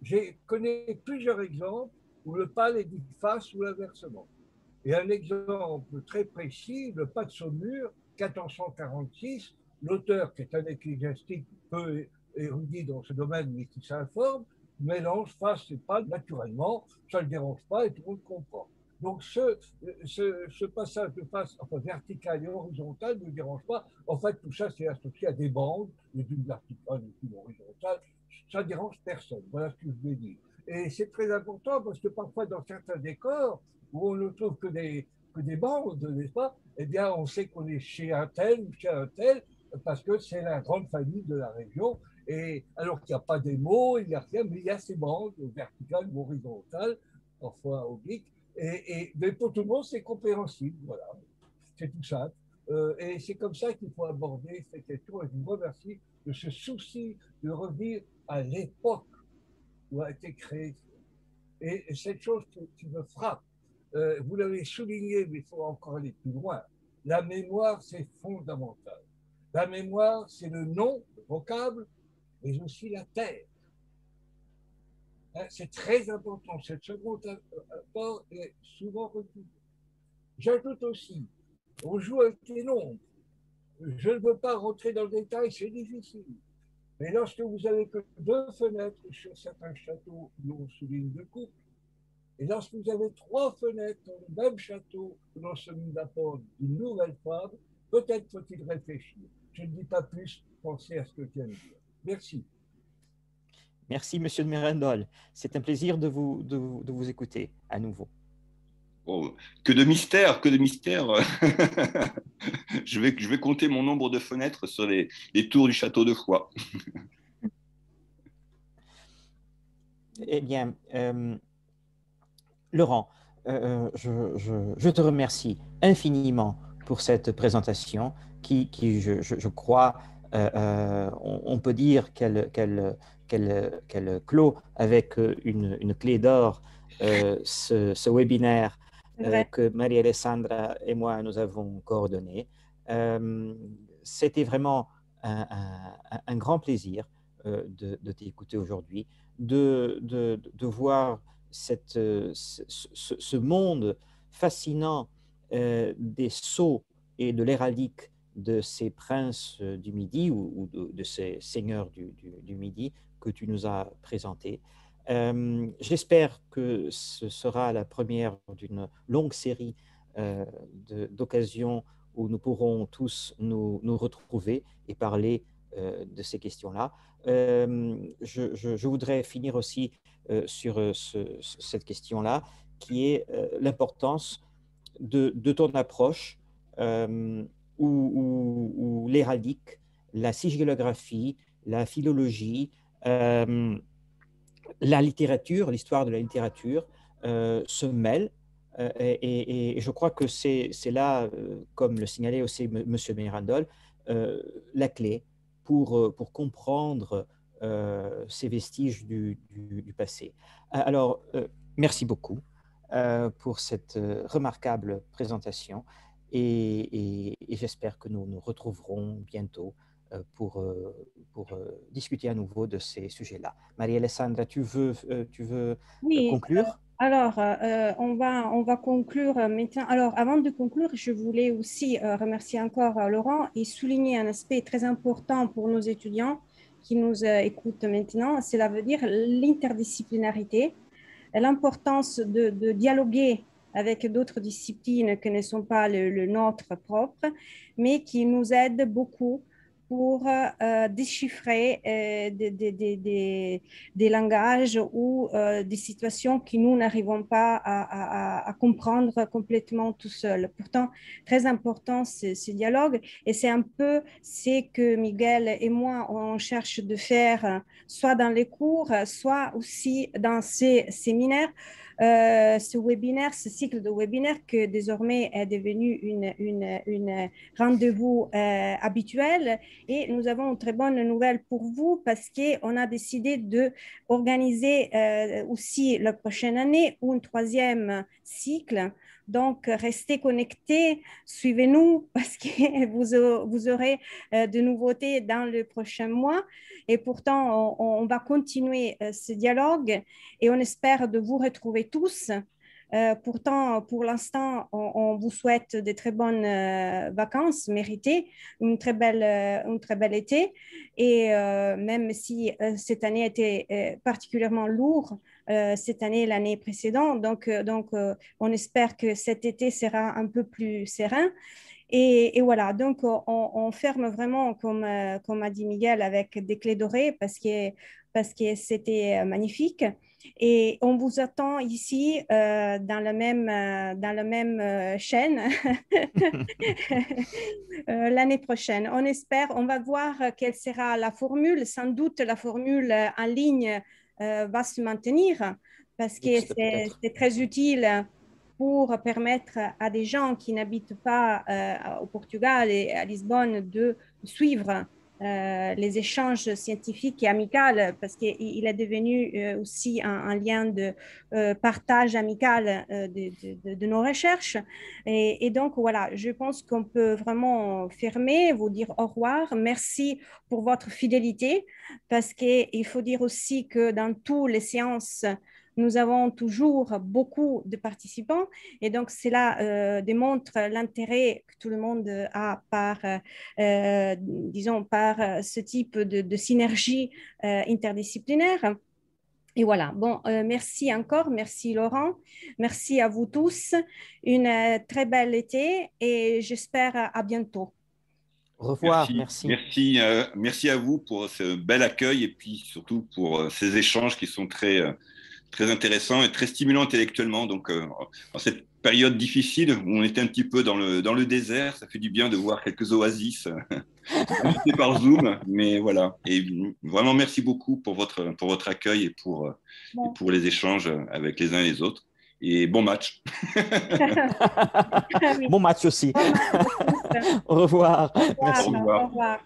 je connais plusieurs exemples où le pas est dit face ou l'inversement. Et un exemple très précis, le pas de Saumur, 1446, l'auteur, qui est un ecclésiastique peu érudit dans ce domaine, mais qui s'informe, mélange face et pas naturellement, ça ne le dérange pas et tout le monde comprend. Donc ce passage de face, enfin vertical et horizontal ne dérange pas. En fait, tout ça, c'est associé à des bandes, d'une verticale et d'une horizontale. Ça ne dérange personne. Voilà ce que je veux dire. Et c'est très important parce que parfois, dans certains décors, où on ne trouve que des bandes, n'est-ce pas? Eh bien, on sait qu'on est chez un tel ou chez un tel, parce que c'est la grande famille de la région. Et alors qu'il n'y a pas des mots, il n'y a rien, mais il y a ces bandes verticales ou horizontales, parfois obliques. Mais pour tout le monde, c'est compréhensible. Voilà, c'est tout simple. Et c'est comme ça qu'il faut aborder cette question. Et je vous remercie de ce souci de revenir à l'époque où a été créé. Et cette chose qui me frappe, vous l'avez souligné, mais il faut encore aller plus loin. La mémoire, c'est fondamental. La mémoire, c'est le nom, le vocable, mais aussi la terre. C'est très important. Cette seconde apport est souvent refusée. J'ajoute aussi, on joue avec les nombres. Je ne veux pas rentrer dans le détail, c'est difficile. Mais lorsque vous avez que 2 fenêtres sur certains châteaux où on souligne 2 couples, et lorsque vous avez 3 fenêtres dans le même château où l'on souligne l'apport d'une nouvelle femme, peut-être faut-il réfléchir. Je ne dis pas plus, pensez à ce que je viens de dire. Merci. Merci, Monsieur de Mérindol. C'est un plaisir de vous écouter à nouveau. Oh, que de mystère, que de mystère. je vais compter mon nombre de fenêtres sur les tours du château de Foix. Eh bien, Laurent, je te remercie infiniment pour cette présentation qui je crois, on peut dire qu'elle clôt avec une clé d'or ce webinaire que Marie-Alessandra et moi nous avons coordonné. C'était vraiment un grand plaisir de t'écouter aujourd'hui, de voir ce monde fascinant des sceaux et de l'héraldique de ces princes du Midi ou de ces seigneurs du Midi que tu nous as présentés. J'espère que ce sera la première d'une longue série d'occasions où nous pourrons tous nous retrouver et parler de ces questions-là. Je voudrais finir aussi sur cette question-là, qui est l'importance de ton approche où l'héraldique, la sigillographie, la philologie, la littérature, l'histoire de la littérature se mêlent. Et je crois que c'est là, comme le signalait aussi M. Mirandol, la clé pour comprendre ces vestiges du passé. Alors, merci beaucoup pour cette remarquable présentation et j'espère que nous nous retrouverons bientôt pour discuter à nouveau de ces sujets-là. Marie-Alessandra, tu veux Oui, conclure? alors, on va conclure maintenant. Alors, avant de conclure, je voulais aussi remercier encore Laurent et souligner un aspect très important pour nos étudiants qui nous écoutent maintenant. Cela veut dire l'interdisciplinarité, l'importance de dialoguer avec d'autres disciplines qui ne sont pas le nôtre propre, mais qui nous aident beaucoup pour déchiffrer des langages ou des situations que nous n'arrivons pas à comprendre complètement tout seul. Pourtant, très important ce dialogue et c'est un peu ce que Miguel et moi, on cherche de faire soit dans les cours, soit aussi dans ces séminaires. Ce webinaire, ce cycle de webinaires que désormais est devenu une rendez-vous habituel. Et nous avons une très bonne nouvelle pour vous parce qu'on a décidé d'organiser aussi la prochaine année un troisième cycle. Donc, restez connectés, suivez-nous parce que vous aurez de nouveautés dans le prochain mois. Et pourtant, on va continuer ce dialogue et on espère de vous retrouver tous. Pourtant, pour l'instant, on vous souhaite de très bonnes vacances méritées, un très bel été. Et même si cette année était particulièrement lourde, cette année, l'année précédente, donc on espère que cet été sera un peu plus serein. Et voilà, donc on ferme vraiment, comme a dit Miguel, avec des clés dorées parce que c'était magnifique. Et on vous attend ici dans la même chaîne l'année prochaine. On espère, on va voir quelle sera la formule. Sans doute, la formule en ligne va se maintenir parce que c'est très utile pour permettre à des gens qui n'habitent pas au Portugal et à Lisbonne de suivre les échanges scientifiques et amicaux parce qu'il est devenu aussi un lien de partage amical de nos recherches. Et donc, voilà, je pense qu'on peut vraiment fermer, vous dire au revoir. Merci pour votre fidélité parce qu'il faut dire aussi que dans toutes les séances, nous avons toujours beaucoup de participants et donc cela démontre l'intérêt que tout le monde a disons, par ce type de synergie interdisciplinaire. Et voilà, bon, merci encore, merci Laurent, merci à vous tous, une très belle été et j'espère à bientôt. Au revoir, merci. Merci à vous pour ce bel accueil et puis surtout pour ces échanges qui sont très intéressant et très stimulant intellectuellement. Donc, en cette période difficile où on était un petit peu dans le désert, ça fait du bien de voir quelques oasis par Zoom. Mais voilà. Et vraiment, merci beaucoup pour votre accueil et pour les échanges avec les uns et les autres. Et bon match. Bon match aussi. Bon match. Au revoir. Au revoir. Merci. Au revoir.